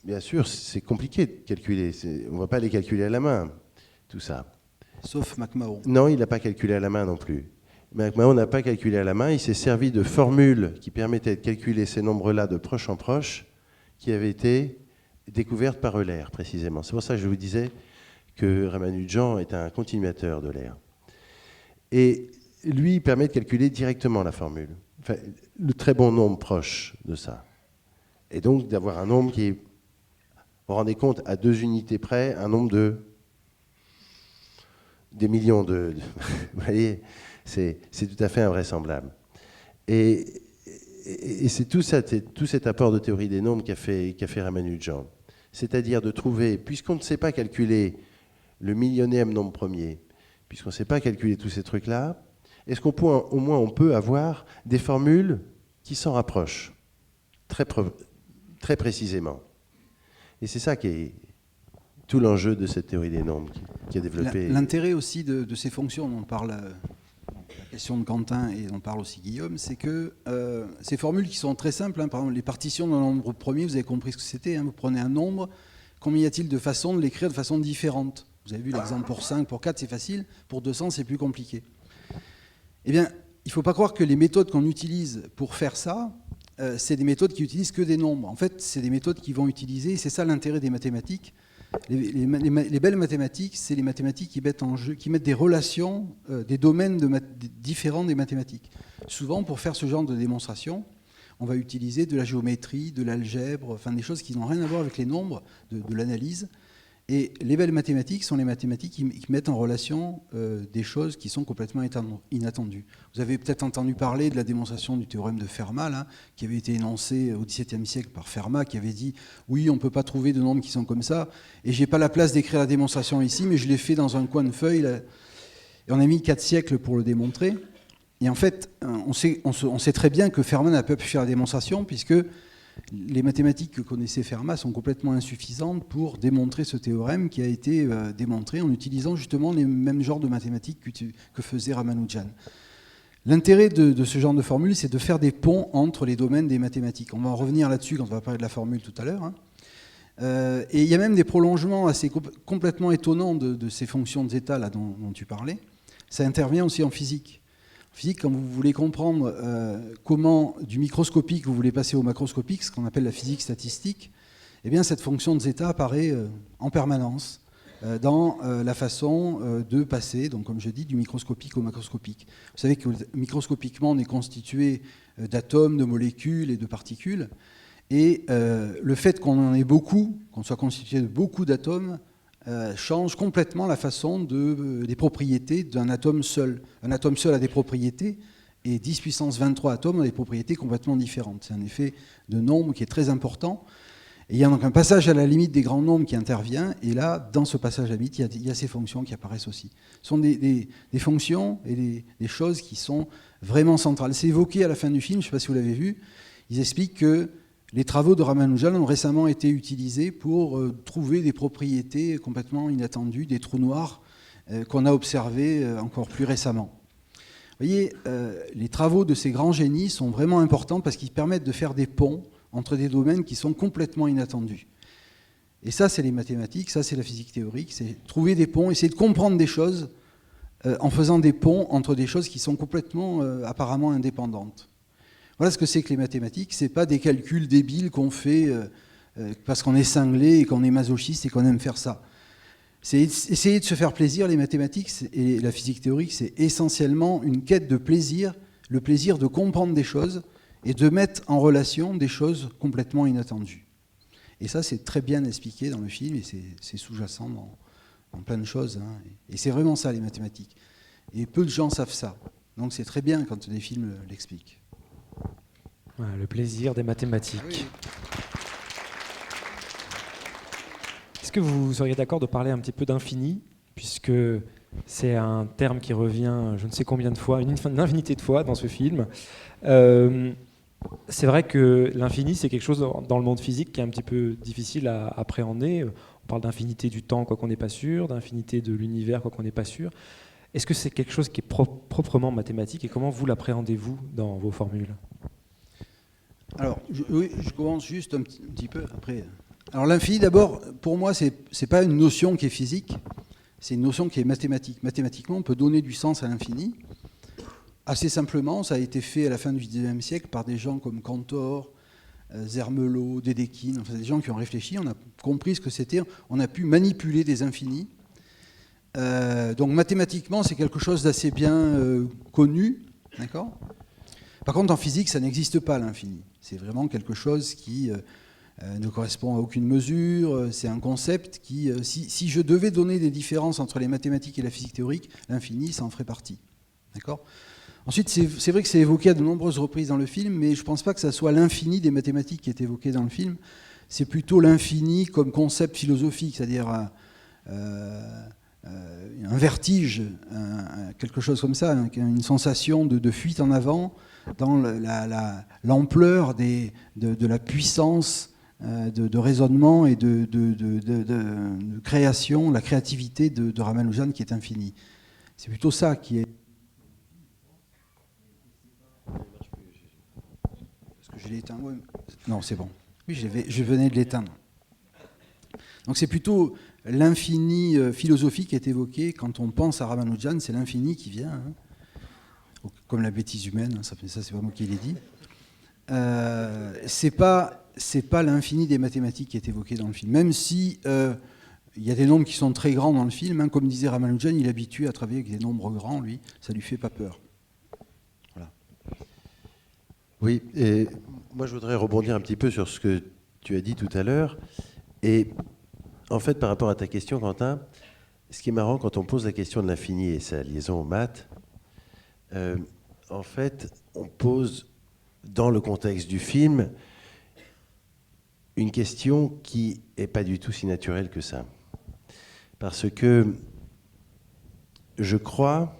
bien sûr, c'est compliqué de calculer. On ne va pas les calculer à la main, tout ça. Sauf McMahon. Non, il n'a pas calculé à la main non plus. McMahon n'a pas calculé à la main, il s'est servi de formules qui permettaient de calculer ces nombres-là de proche en proche, qui avaient été découvertes par Euler, précisément. C'est pour ça que je vous disais que Ramanujan est un continuateur d'Euler. Et lui, il permet de calculer directement la formule. Enfin, le très bon nombre proche de ça. Et donc d'avoir un nombre qui est, vous vous rendez compte, à 2 unités près, un nombre des millions de vous voyez, c'est tout à fait invraisemblable. Et c'est tout cet apport de théorie des nombres qu'a fait Ramanujan. C'est-à-dire de trouver, puisqu'on ne sait pas calculer le millionième nombre premier, puisqu'on ne sait pas calculer tous ces trucs-là, est-ce qu'au moins on peut avoir des formules qui s'en rapprochent très précisément. Et c'est ça qui est tout l'enjeu de cette théorie des nombres qui a développé. L'intérêt aussi de ces fonctions dont on parle, la question de Quentin, et on parle aussi Guillaume, c'est que ces formules qui sont très simples, hein, par exemple les partitions d'un nombre premier, vous avez compris ce que c'était, hein, vous prenez un nombre, combien y a-t-il de façons de l'écrire de façon différente? Vous avez vu l'exemple pour 5, pour 4 c'est facile, pour 200 c'est plus compliqué. Eh bien, il ne faut pas croire que les méthodes qu'on utilise pour faire ça, c'est des méthodes qui utilisent que des nombres. En fait, c'est des méthodes qui vont utiliser, et c'est ça l'intérêt des mathématiques. Les belles mathématiques, c'est les mathématiques qui mettent en jeu, qui mettent des relations, des domaines différents des mathématiques. Souvent, pour faire ce genre de démonstration, on va utiliser de la géométrie, de l'algèbre, enfin des choses qui n'ont rien à voir avec les nombres, de l'analyse. Et les belles mathématiques sont les mathématiques qui mettent en relation des choses qui sont complètement inattendues. Vous avez peut-être entendu parler de la démonstration du théorème de Fermat, là, qui avait été énoncé au XVIIe siècle par Fermat, qui avait dit « Oui, on ne peut pas trouver de nombres qui sont comme ça, et je n'ai pas la place d'écrire la démonstration ici, mais je l'ai fait dans un coin de feuille. » Et on a mis 4 siècles pour le démontrer. Et en fait, on sait très bien que Fermat n'a pas pu faire la démonstration, puisque les mathématiques que connaissait Fermat sont complètement insuffisantes pour démontrer ce théorème qui a été démontré en utilisant justement les mêmes genres de mathématiques que faisait Ramanujan. L'intérêt de ce genre de formule, c'est de faire des ponts entre les domaines des mathématiques. On va en revenir là-dessus quand on va parler de la formule tout à l'heure. Et il y a même des prolongements assez complètement étonnants de ces fonctions de zeta là, dont tu parlais. Ça intervient aussi en physique. En physique, quand vous voulez comprendre comment du microscopique vous voulez passer au macroscopique, ce qu'on appelle la physique statistique, eh bien cette fonction de zeta apparaît en permanence dans la façon de passer, donc comme je dis, du microscopique au macroscopique. Vous savez que microscopiquement, on est constitué d'atomes, de molécules et de particules, et le fait qu'on en ait beaucoup, qu'on soit constitué de beaucoup d'atomes, change complètement la façon des propriétés d'un atome seul. Un atome seul a des propriétés, et 10 puissance 23 atomes ont des propriétés complètement différentes. C'est un effet de nombre qui est très important. Et il y a donc un passage à la limite des grands nombres qui intervient, et là, dans ce passage à la limite, il y a ces fonctions qui apparaissent aussi. Ce sont des fonctions et des choses qui sont vraiment centrales. C'est évoqué à la fin du film, je ne sais pas si vous l'avez vu, ils expliquent que les travaux de Ramanujan ont récemment été utilisés pour trouver des propriétés complètement inattendues, des trous noirs qu'on a observés encore plus récemment. Vous voyez, les travaux de ces grands génies sont vraiment importants parce qu'ils permettent de faire des ponts entre des domaines qui sont complètement inattendus. Et ça, c'est les mathématiques, ça, c'est la physique théorique, c'est trouver des ponts, essayer de comprendre des choses en faisant des ponts entre des choses qui sont complètement apparemment indépendantes. Voilà ce que c'est que les mathématiques. Ce n'est pas des calculs débiles qu'on fait parce qu'on est cinglé et qu'on est masochiste et qu'on aime faire ça. C'est essayer de se faire plaisir. Les mathématiques et la physique théorique, c'est essentiellement une quête de plaisir, le plaisir de comprendre des choses et de mettre en relation des choses complètement inattendues. Et ça, c'est très bien expliqué dans le film et c'est sous-jacent dans plein de choses. Hein. Et c'est vraiment ça, les mathématiques. Et peu de gens savent ça. Donc c'est très bien quand les films l'expliquent. Voilà, le plaisir des mathématiques. Oui. Est-ce que vous seriez d'accord de parler un petit peu d'infini, puisque c'est un terme qui revient je ne sais combien de fois, une infinité de fois dans ce film. C'est vrai que l'infini, c'est quelque chose dans le monde physique qui est un petit peu difficile à appréhender. On parle d'infinité du temps, quoi qu'on n'est pas sûr, d'infinité de l'univers, quoi qu'on n'est pas sûr. Est-ce que c'est quelque chose qui est proprement mathématique et comment vous l'appréhendez-vous dans vos formules ? Alors, je commence juste un petit peu après. Alors l'infini, d'abord, pour moi, c'est pas une notion qui est physique, c'est une notion qui est mathématique. Mathématiquement, on peut donner du sens à l'infini. Assez simplement, ça a été fait à la fin du XIXe siècle par des gens comme Cantor, Zermelo, Dedekind, enfin des gens qui ont réfléchi, on a compris ce que c'était, on a pu manipuler des infinis. Donc mathématiquement, c'est quelque chose d'assez bien connu, d'accord ? Par contre, en physique, ça n'existe pas, l'infini. C'est vraiment quelque chose qui ne correspond à aucune mesure. C'est un concept qui, si je devais donner des différences entre les mathématiques et la physique théorique, l'infini, ça en ferait partie. D'accord ? Ensuite, c'est vrai que c'est évoqué à de nombreuses reprises dans le film, mais je ne pense pas que ça soit l'infini des mathématiques qui est évoqué dans le film. C'est plutôt l'infini comme concept philosophique, c'est-à-dire un vertige, quelque chose comme ça, une sensation de fuite en avant dans l'ampleur de la puissance de raisonnement et de création, la créativité de Ramanujan qui est infinie. C'est plutôt ça qui est... Je l'ai éteint. Ouais. Non, c'est bon. Oui, je venais de l'éteindre. Donc c'est plutôt l'infini philosophique qui est évoqué quand on pense à Ramanujan, c'est l'infini qui vient, hein, comme la bêtise humaine, hein, ça c'est pas moi qui l'ai dit. C'est pas l'infini des mathématiques qui est évoqué dans le film, même si il y a des nombres qui sont très grands dans le film, hein, comme disait Ramanujan, il est habitué à travailler avec des nombres grands, lui, ça lui fait pas peur. Voilà. Oui, et moi je voudrais rebondir un petit peu sur ce que tu as dit tout à l'heure. Et en fait, par rapport à ta question, Quentin, ce qui est marrant quand on pose la question de l'infini et sa liaison aux maths, en fait, on pose, dans le contexte du film, une question qui n'est pas du tout si naturelle que ça. Parce que je crois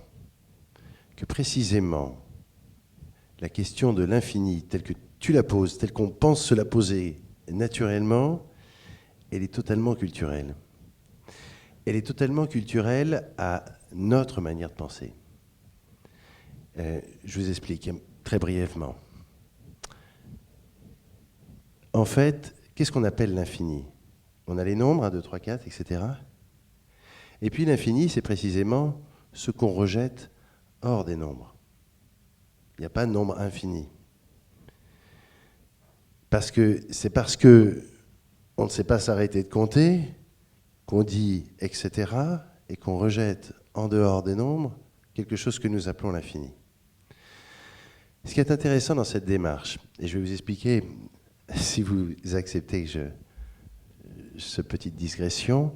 que précisément, la question de l'infini, telle que tu la poses, telle qu'on pense se la poser naturellement, elle est totalement culturelle. Elle est totalement culturelle à notre manière de penser. Je vous explique très brièvement. En fait, qu'est-ce qu'on appelle l'infini? On a les nombres, 1, 2, 3, 4, etc. Et puis l'infini, c'est précisément ce qu'on rejette hors des nombres. Il n'y a pas de nombre infini. C'est parce que on ne sait pas s'arrêter de compter, qu'on dit etc., et qu'on rejette en dehors des nombres quelque chose que nous appelons l'infini. Ce qui est intéressant dans cette démarche, et je vais vous expliquer, si vous acceptez cette petite digression,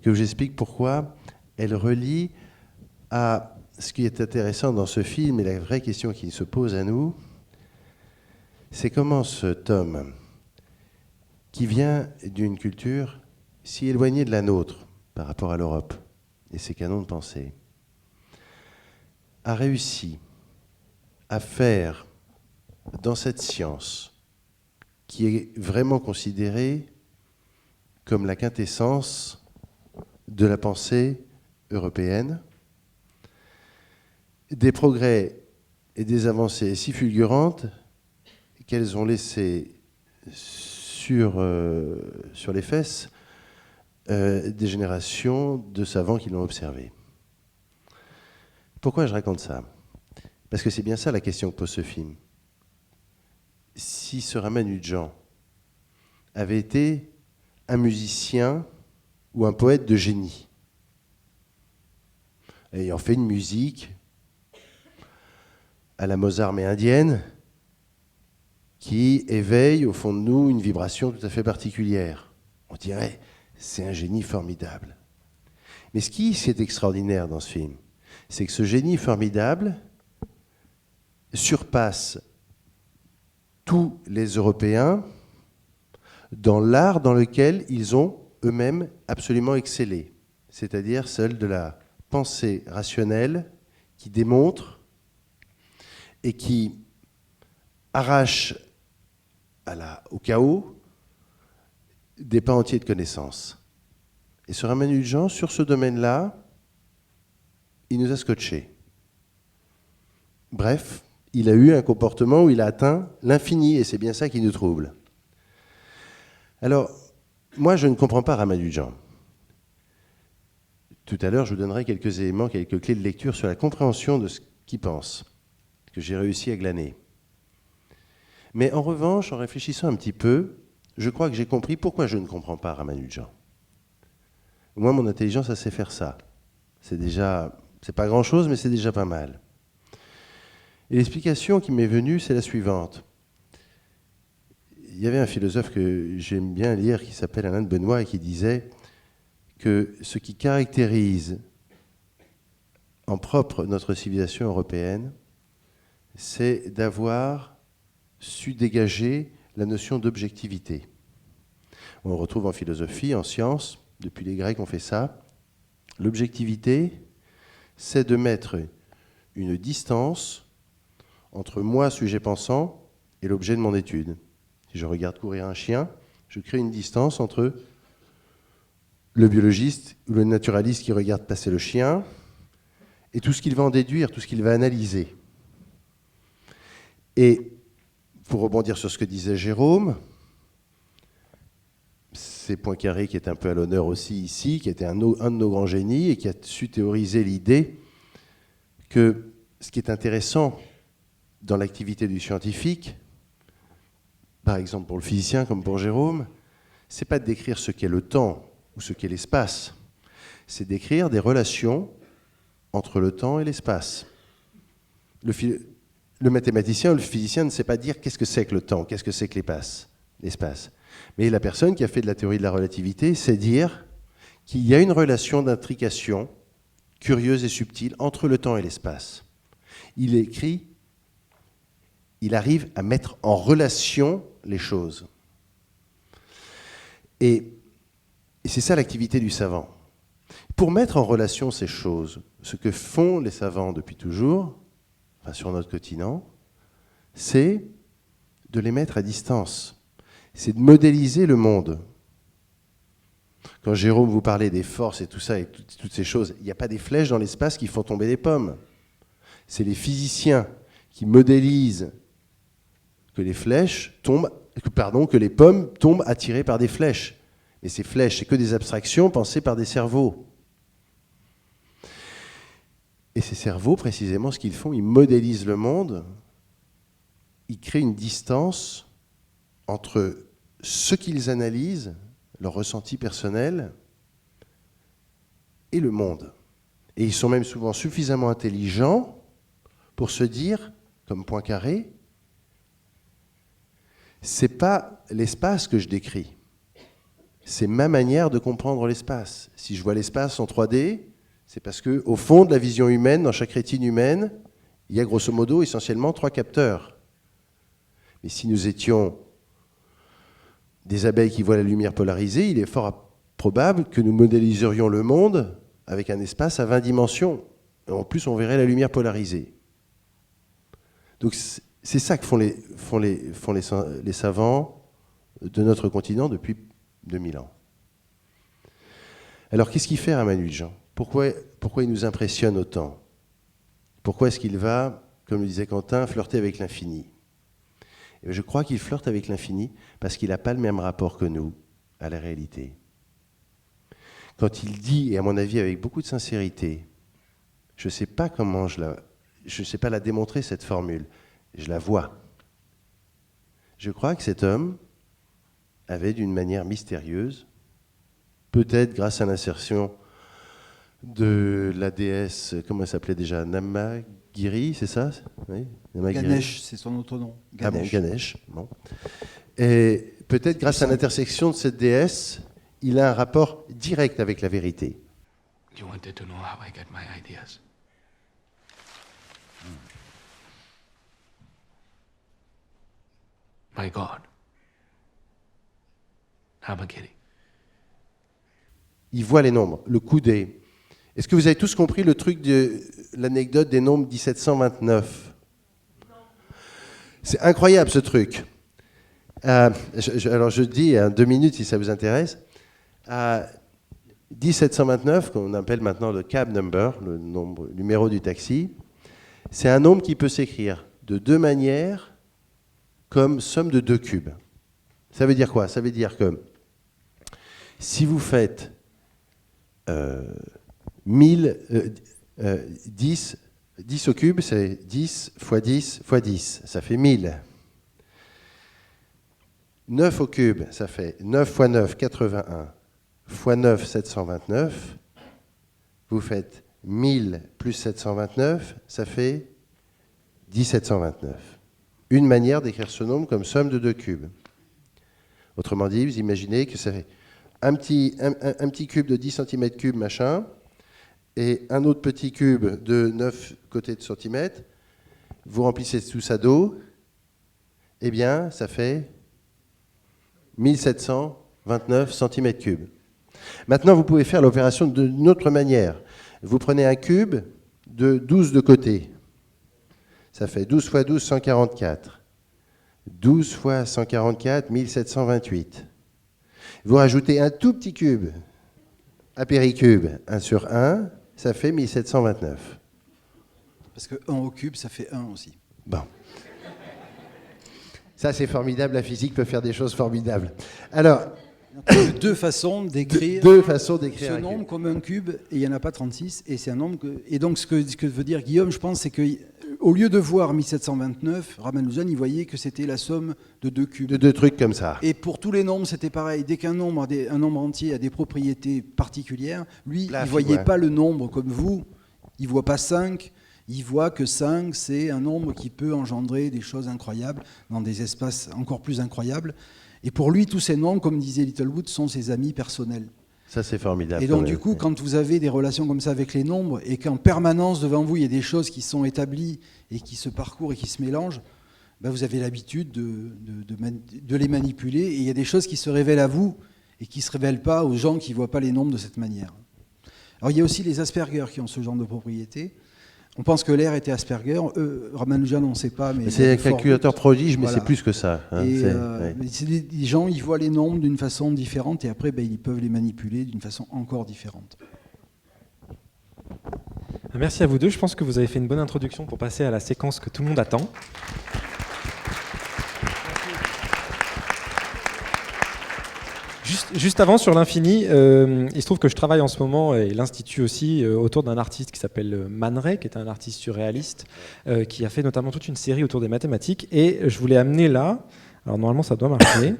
que j'explique pourquoi elle relie à ce qui est intéressant dans ce film, et la vraie question qui se pose à nous, c'est comment cet homme, qui vient d'une culture si éloignée de la nôtre par rapport à l'Europe et ses canons de pensée, a réussi à faire dans cette science qui est vraiment considérée comme la quintessence de la pensée européenne, des progrès et des avancées si fulgurantes qu'elles ont laissé sur les fesses des générations de savants qui l'ont observé. Pourquoi je raconte ça? Parce que c'est bien ça la question que pose ce film. Si ce Ramanujan avait été un musicien ou un poète de génie, ayant fait une musique à la Mozart mais indienne, qui éveille au fond de nous une vibration tout à fait particulière. On dirait, c'est un génie formidable. Mais ce qui est extraordinaire dans ce film, c'est que ce génie formidable surpasse tous les Européens dans l'art dans lequel ils ont eux-mêmes absolument excellé, c'est-à-dire celle de la pensée rationnelle qui démontre et qui arrache au chaos des pans entiers de connaissances. Et ce Ramanujan, sur ce domaine-là, il nous a scotchés. Bref, il a eu un comportement où il a atteint l'infini, et c'est bien ça qui nous trouble. Alors, moi, je ne comprends pas Ramanujan. Tout à l'heure, je vous donnerai quelques éléments, quelques clés de lecture sur la compréhension de ce qu'il pense, que j'ai réussi à glaner. Mais en revanche, en réfléchissant un petit peu, je crois que j'ai compris pourquoi je ne comprends pas Ramanujan. Moi, mon intelligence, elle sait faire ça. C'est pas grand-chose, mais c'est déjà pas mal. Et l'explication qui m'est venue, c'est la suivante. Il y avait un philosophe que j'aime bien lire qui s'appelle Alain de Benoît et qui disait que ce qui caractérise en propre notre civilisation européenne, c'est d'avoir su dégager la notion d'objectivité. On le retrouve en philosophie, en sciences, depuis les Grecs on fait ça. L'objectivité, c'est de mettre une distance entre moi, sujet pensant, et l'objet de mon étude. Si je regarde courir un chien, je crée une distance entre le biologiste ou le naturaliste qui regarde passer le chien et tout ce qu'il va en déduire, tout ce qu'il va analyser. Et pour rebondir sur ce que disait Jérôme, c'est Poincaré qui est un peu à l'honneur aussi ici, qui était un de nos grands génies et qui a su théoriser l'idée que ce qui est intéressant dans l'activité du scientifique, par exemple pour le physicien comme pour Jérôme, c'est pas de décrire ce qu'est le temps ou ce qu'est l'espace, c'est d'écrire des relations entre le temps et l'espace. Le mathématicien ou le physicien ne sait pas dire qu'est-ce que c'est que le temps, qu'est-ce que c'est que l'espace. Mais la personne qui a fait de la théorie de la relativité sait dire qu'il y a une relation d'intrication curieuse et subtile entre le temps et l'espace. Il écrit, il arrive à mettre en relation les choses. Et c'est ça l'activité du savant. Pour mettre en relation ces choses, ce que font les savants depuis toujours, enfin sur notre continent, c'est de les mettre à distance. C'est de modéliser le monde. Quand Jérôme vous parlait des forces et tout ça, et toutes ces choses, il n'y a pas des flèches dans l'espace qui font tomber des pommes. C'est les physiciens qui modélisent que que les pommes tombent attirées par des flèches. Et ces flèches, c'est que des abstractions pensées par des cerveaux. Et ces cerveaux, précisément, ce qu'ils font, ils modélisent le monde, ils créent une distance entre ce qu'ils analysent, leur ressenti personnel, et le monde. Et ils sont même souvent suffisamment intelligents pour se dire, comme Poincaré, c'est pas l'espace que je décris, c'est ma manière de comprendre l'espace. Si je vois l'espace en 3D, c'est parce qu'au fond de la vision humaine, dans chaque rétine humaine, il y a grosso modo essentiellement 3 capteurs. Mais si nous étions des abeilles qui voient la lumière polarisée, il est fort probable que nous modéliserions le monde avec un espace à 20 dimensions. Et en plus, on verrait la lumière polarisée. Donc c'est ça que font les savants de notre continent depuis 2000 ans. Alors qu'est-ce qu'il fait Ramanujan ? Pourquoi il nous impressionne autant ? Pourquoi est-ce qu'il va, comme le disait Quentin, flirter avec l'infini ? Et je crois qu'il flirte avec l'infini parce qu'il n'a pas le même rapport que nous à la réalité. Quand il dit, et à mon avis avec beaucoup de sincérité, je ne sais pas la démontrer cette formule, je la vois. Je crois que cet homme avait d'une manière mystérieuse, peut-être grâce à l'insertion de la déesse, comment elle s'appelait déjà, Namagiri, c'est ça ? Oui, Namagiri. Ganesh, c'est son autre nom. Ganesh. Ah bon, Ganesh. Bon. Et peut-être grâce à l'intersection de cette déesse, il a un rapport direct avec la vérité. You wanted to know how I get my ideas. By God. Namagiri. Il voit les nombres, le coudé. Est-ce que vous avez tous compris le truc de l'anecdote des nombres 1729 ? C'est incroyable ce truc. Alors je dis 2 minutes si ça vous intéresse. 1729, qu'on appelle maintenant le cab number, le numéro du taxi, c'est un nombre qui peut s'écrire de 2 manières comme somme de 2 cubes. Ça veut dire quoi ? Ça veut dire que si vous faites 10 au cube, c'est 10 fois 10 fois 10, ça fait 1000. 9 au cube, ça fait 9 fois 9, 81, fois 9, 729. Vous faites 1000 plus 729, ça fait 1729. Une manière d'écrire ce nombre comme somme de 2 cubes. Autrement dit, vous imaginez que ça fait un petit cube de 10 cm3, machin, et un autre petit cube de 9 côtés de centimètres. Vous remplissez tout ça d'eau, eh bien, ça fait 1729 cm3. Maintenant, vous pouvez faire l'opération d'une autre manière. Vous prenez un cube de 12 de côté. Ça fait 12 fois 12, 144. 12 fois 144, 1728. Vous rajoutez un tout petit cube, apéricube, 1 sur 1, ça fait 1729. Parce que 1 au cube, ça fait 1 aussi. Bon. Ça, c'est formidable. La physique peut faire des choses formidables. Alors, il y a deux façons d'écrire ce un nombre comme un cube, et il n'y en a pas 36. Et c'est un nombre et donc, ce que veut dire Guillaume, je pense, c'est qu'au lieu de voir 1729, Ramanujan, il voyait que c'était la somme de deux cubes. De deux trucs comme ça. Et pour tous les nombres, c'était pareil. Dès qu'un nombre, un nombre entier a des propriétés particulières, lui, il ne voyait pas le nombre comme vous. Il ne voit pas 5. Il voit que 5, c'est un nombre qui peut engendrer des choses incroyables dans des espaces encore plus incroyables. Et pour lui, tous ces nombres, comme disait Littlewood, sont ses amis personnels. Ça, c'est formidable. Et donc, du coup, quand vous avez des relations comme ça avec les nombres, et qu'en permanence, devant vous, il y a des choses qui sont établies et qui se parcourent et qui se mélangent, ben, vous avez l'habitude de les manipuler. Et il y a des choses qui se révèlent à vous et qui ne se révèlent pas aux gens qui ne voient pas les nombres de cette manière. Alors, il y a aussi les Asperger qui ont ce genre de propriété. On pense que l'air était Asperger. Ramanujan, on ne sait pas. Mais c'est un calculateur prodige, mais voilà. c'est plus que ça. Hein, c'est des gens, ils voient les nombres d'une façon différente et après, ils peuvent les manipuler d'une façon encore différente. Merci à vous deux. Je pense que vous avez fait une bonne introduction pour passer à la séquence que tout le monde attend. Juste avant, sur l'infini, il se trouve que je travaille en ce moment, et l'Institut aussi, autour d'un artiste qui s'appelle Man Ray, qui est un artiste surréaliste, qui a fait notamment toute une série autour des mathématiques. Et je voulais amener là, alors normalement ça doit marcher,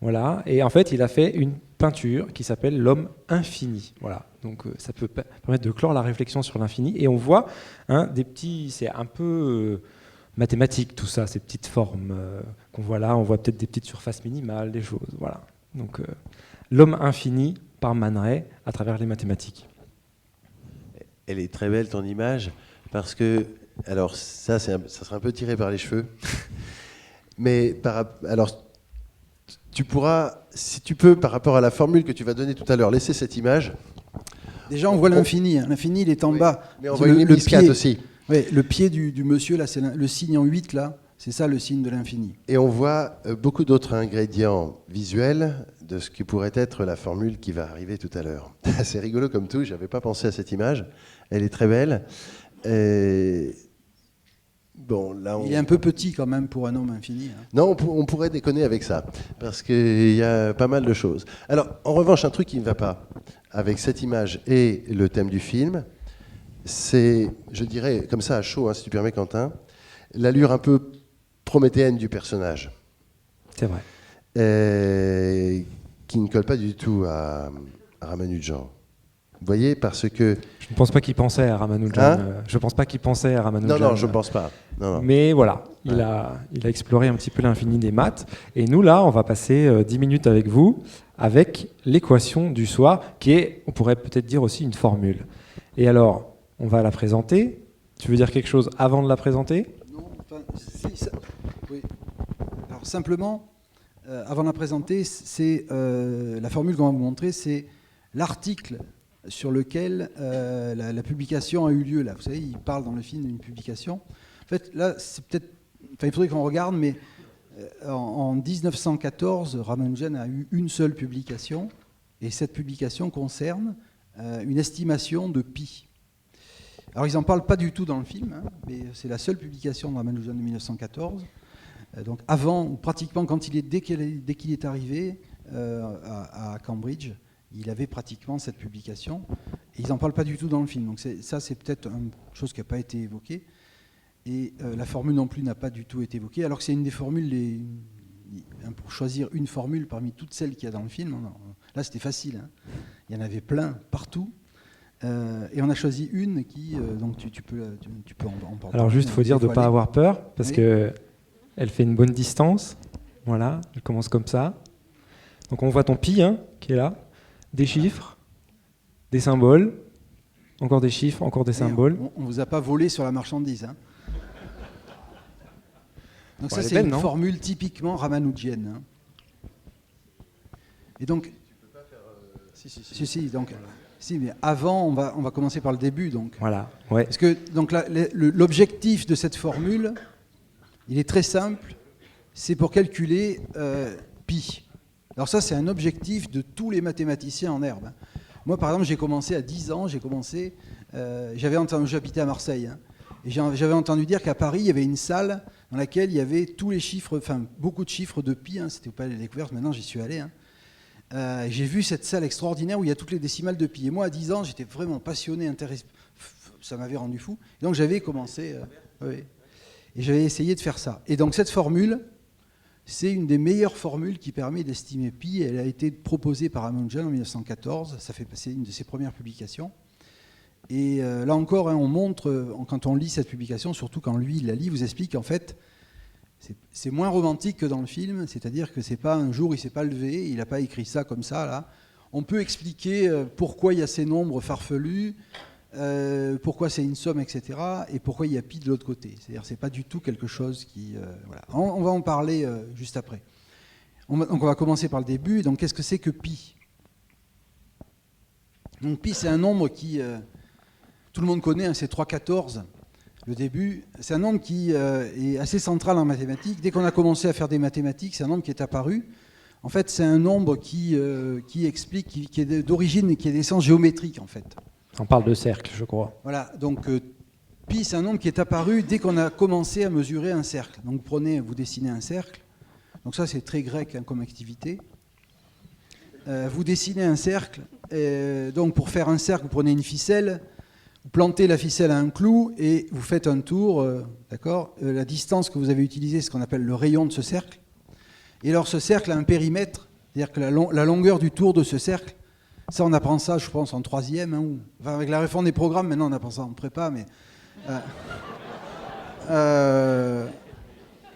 voilà. Et en fait, il a fait une peinture qui s'appelle L'homme infini. Voilà. Donc ça peut permettre de clore la réflexion sur l'infini. Et on voit des petits, c'est un peu... mathématiques, tout ça, ces petites formes qu'on voit là, on voit peut-être des petites surfaces minimales, des choses, voilà. Donc, l'homme infini par Man Ray à travers les mathématiques. Elle est très belle ton image, parce que, alors ça sera un peu tiré par les cheveux, mais alors tu pourras, si tu peux, par rapport à la formule que tu vas donner tout à l'heure, laisser cette image. Déjà, on voit l'infini. L'infini, il est en bas. Mais on voit une hémiscate aussi. Oui, le pied du monsieur, là, c'est le signe en 8, là, c'est ça le signe de l'infini. Et on voit beaucoup d'autres ingrédients visuels de ce qui pourrait être la formule qui va arriver tout à l'heure. C'est rigolo comme tout, je n'avais pas pensé à cette image, elle est très belle. Bon, là, il est un peu petit quand même pour un homme infini. Hein. Non, on pourrait déconner avec ça, parce qu'il y a pas mal de choses. Alors, en revanche, un truc qui ne va pas avec cette image et le thème du film, c'est, je dirais, comme ça à chaud, si tu permets Quentin, l'allure un peu prométhéenne du personnage. C'est vrai. Qui ne colle pas du tout à Ramanujan. Vous voyez, parce que... Je ne pense pas qu'il pensait à Ramanujan. Je ne pense pas qu'il pensait à Ramanujan. Non, je ne pense pas. Non. Mais voilà, il a exploré un petit peu l'infini des maths. Et nous, là, on va passer 10 minutes avec vous, avec l'équation du soir, qui est, on pourrait peut-être dire aussi, une formule. Et alors... on va la présenter. Tu veux dire quelque chose avant de la présenter ? Non, oui. Alors simplement, avant de la présenter, c'est la formule qu'on va vous montrer, c'est l'article sur lequel la publication a eu lieu. Là, vous savez, il parle dans le film d'une publication. En fait, là, c'est peut-être, il faudrait qu'on regarde, mais en 1914, Ramanujan a eu une seule publication, et cette publication concerne une estimation de pi. Alors, ils n'en parlent pas du tout dans le film, mais c'est la seule publication de Ramanujan de 1914. Donc, avant, ou pratiquement, dès qu'il est arrivé à Cambridge, il avait pratiquement cette publication. Et ils n'en parlent pas du tout dans le film. Donc, ça, c'est peut-être une chose qui n'a pas été évoquée. Et la formule non plus n'a pas du tout été évoquée, alors que c'est une des formules, pour choisir une formule parmi toutes celles qu'il y a dans le film. Là, c'était facile. Il y en avait plein, partout. Et on a choisi une qui, donc tu peux en parler. Alors juste, il faut dire de ne pas avoir peur, parce qu'elle fait une bonne distance. Voilà, elle commence comme ça. Donc on voit ton pi qui est là, des chiffres, des symboles, encore des chiffres, encore des symboles. On ne vous a pas volé sur la marchandise. Donc ça, c'est belle, une non ? formule typiquement ramanujienne. Et donc... Tu peux pas faire... Si, donc... Si, mais avant, on va commencer par le début. Donc. Voilà. Ouais. Parce que donc, l'objectif de cette formule, il est très simple. C'est pour calculer pi. Alors ça, c'est un objectif de tous les mathématiciens en herbe. Moi, par exemple, j'ai commencé à 10 ans. J'habité à Marseille. Et j'avais entendu dire qu'à Paris, il y avait une salle dans laquelle il y avait tous les chiffres, enfin beaucoup de chiffres de pi, hein, c'était au Palais des Découvertes, maintenant j'y suis allé. Hein. J'ai vu cette salle extraordinaire où il y a toutes les décimales de pi. Et moi, à 10 ans, j'étais vraiment passionné, intéressé, ça m'avait rendu fou. Et donc j'avais commencé, et j'avais essayé de faire ça. Et donc cette formule, c'est une des meilleures formules qui permet d'estimer pi. Elle a été proposée par Amundsen en 1914, c'est une de ses premières publications. Et là encore, hein, on montre, quand on lit cette publication, surtout quand lui il la lit, vous explique qu'en fait, c'est moins romantique que dans le film, c'est-à-dire que c'est pas un jour il s'est pas levé, il n'a pas écrit ça comme ça là. On peut expliquer pourquoi il y a ces nombres farfelus, pourquoi c'est une somme, etc. et pourquoi il y a pi de l'autre côté. C'est-à-dire c'est pas du tout quelque chose qui... voilà. On va en parler juste après. Donc on va commencer par le début. Donc qu'est-ce que c'est que pi? Donc pi, c'est un nombre qui... tout le monde connaît, hein, c'est 3,14, le début. C'est un nombre qui est assez central en mathématiques. Dès qu'on a commencé à faire des mathématiques, c'est un nombre qui est apparu. En fait, c'est un nombre qui explique, qui est d'origine, qui est d'essence géométrique, en fait. On parle de cercle, je crois. Voilà, donc pi, c'est un nombre qui est apparu dès qu'on a commencé à mesurer un cercle. Donc vous dessinez un cercle. Donc ça, c'est très grec hein, comme activité. Vous dessinez un cercle. Donc pour faire un cercle, vous prenez une ficelle. Vous plantez la ficelle à un clou et vous faites un tour, d'accord ? La distance que vous avez utilisée, c'est ce qu'on appelle le rayon de ce cercle. Et alors ce cercle a un périmètre, c'est-à-dire que la longueur du tour de ce cercle, ça on apprend ça, je pense, en 3e, hein, enfin, avec la réforme des programmes, maintenant on apprend ça en prépa, mais...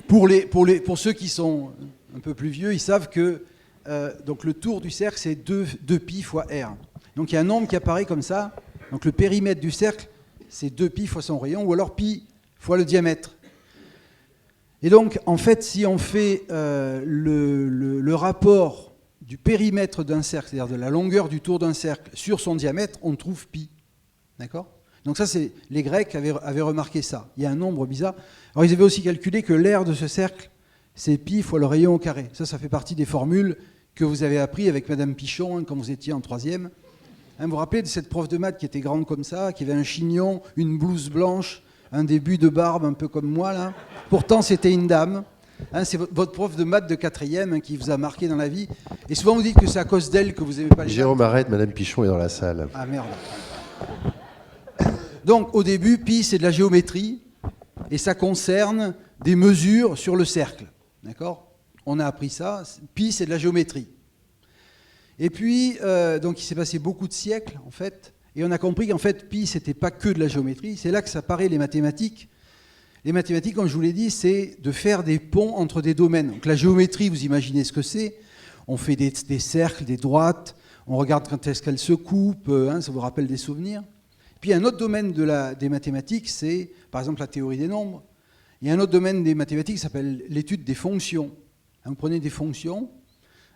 pour ceux qui sont un peu plus vieux, ils savent que donc le tour du cercle, c'est 2 pi fois r. Donc il y a un nombre qui apparaît comme ça. Donc le périmètre du cercle, c'est 2 pi fois son rayon, ou alors pi fois le diamètre. Et donc, en fait, si on fait le rapport du périmètre d'un cercle, c'est-à-dire de la longueur du tour d'un cercle sur son diamètre, on trouve pi. D'accord ? Donc ça, les Grecs avaient remarqué ça. Il y a un nombre bizarre. Alors ils avaient aussi calculé que l'aire de ce cercle, c'est pi fois le rayon au carré. Ça fait partie des formules que vous avez appris avec Madame Pichon hein, quand vous étiez en 3e. Hein, vous vous rappelez de cette prof de maths qui était grande comme ça, qui avait un chignon, une blouse blanche, un début de barbe un peu comme moi là. Pourtant c'était une dame. Hein, c'est votre prof de maths de 4e hein, qui vous a marqué dans la vie. Et souvent vous dites que c'est à cause d'elle que vous n'aimez pas les Jérôme, arrête, Madame Pichon est dans la salle. Ah merde. Donc au début, pi c'est de la géométrie et ça concerne des mesures sur le cercle. D'accord ? On a appris ça. Pi c'est de la géométrie. Et puis, donc il s'est passé beaucoup de siècles, en fait, et on a compris qu'en fait, pi, c'était pas que de la géométrie, c'est là que ça paraît les mathématiques. Les mathématiques, comme je vous l'ai dit, c'est de faire des ponts entre des domaines. Donc la géométrie, vous imaginez ce que c'est. On fait des cercles, des droites, on regarde quand est-ce qu'elles se coupent, hein, ça vous rappelle des souvenirs. Puis un autre domaine des mathématiques, c'est par exemple la théorie des nombres. Il y a un autre domaine des mathématiques qui s'appelle l'étude des fonctions. Hein, vous prenez des fonctions,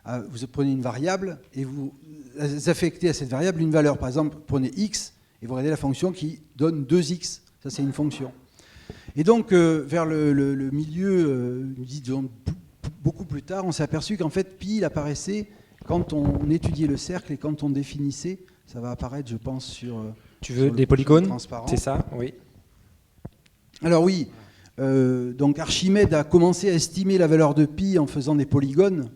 vous prenez une variable et vous affectez à cette variable une valeur. Par exemple, prenez x et vous regardez la fonction qui donne 2x. Ça, c'est une fonction. Et donc, vers le milieu, disons, beaucoup plus tard, on s'est aperçu qu'en fait, pi, il apparaissait quand on étudiait le cercle et quand on définissait. Ça va apparaître, je pense, sur... Tu veux des polygones ? C'est ça, oui. Alors oui, donc Archimède a commencé à estimer la valeur de pi en faisant des polygones.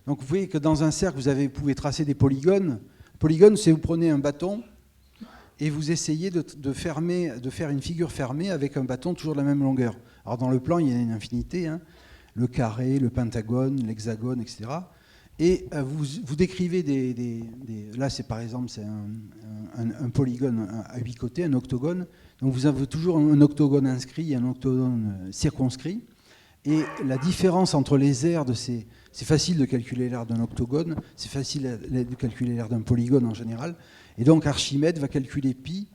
Donc vous voyez que dans un cercle, vous pouvez tracer des polygones. Polygone, c'est vous prenez un bâton et vous essayez de faire une figure fermée avec un bâton toujours de la même longueur. Alors dans le plan, il y a une infinité, hein, le carré, le pentagone, l'hexagone, etc. Et vous décrivez là, c'est par exemple c'est un polygone à 8 côtés, un octogone. Donc vous avez toujours un octogone inscrit et un octogone circonscrit. Et la différence entre les aires de ces... C'est facile de calculer l'aire d'un octogone, c'est facile de calculer l'aire d'un polygone en général. Et donc Archimède va calculer pi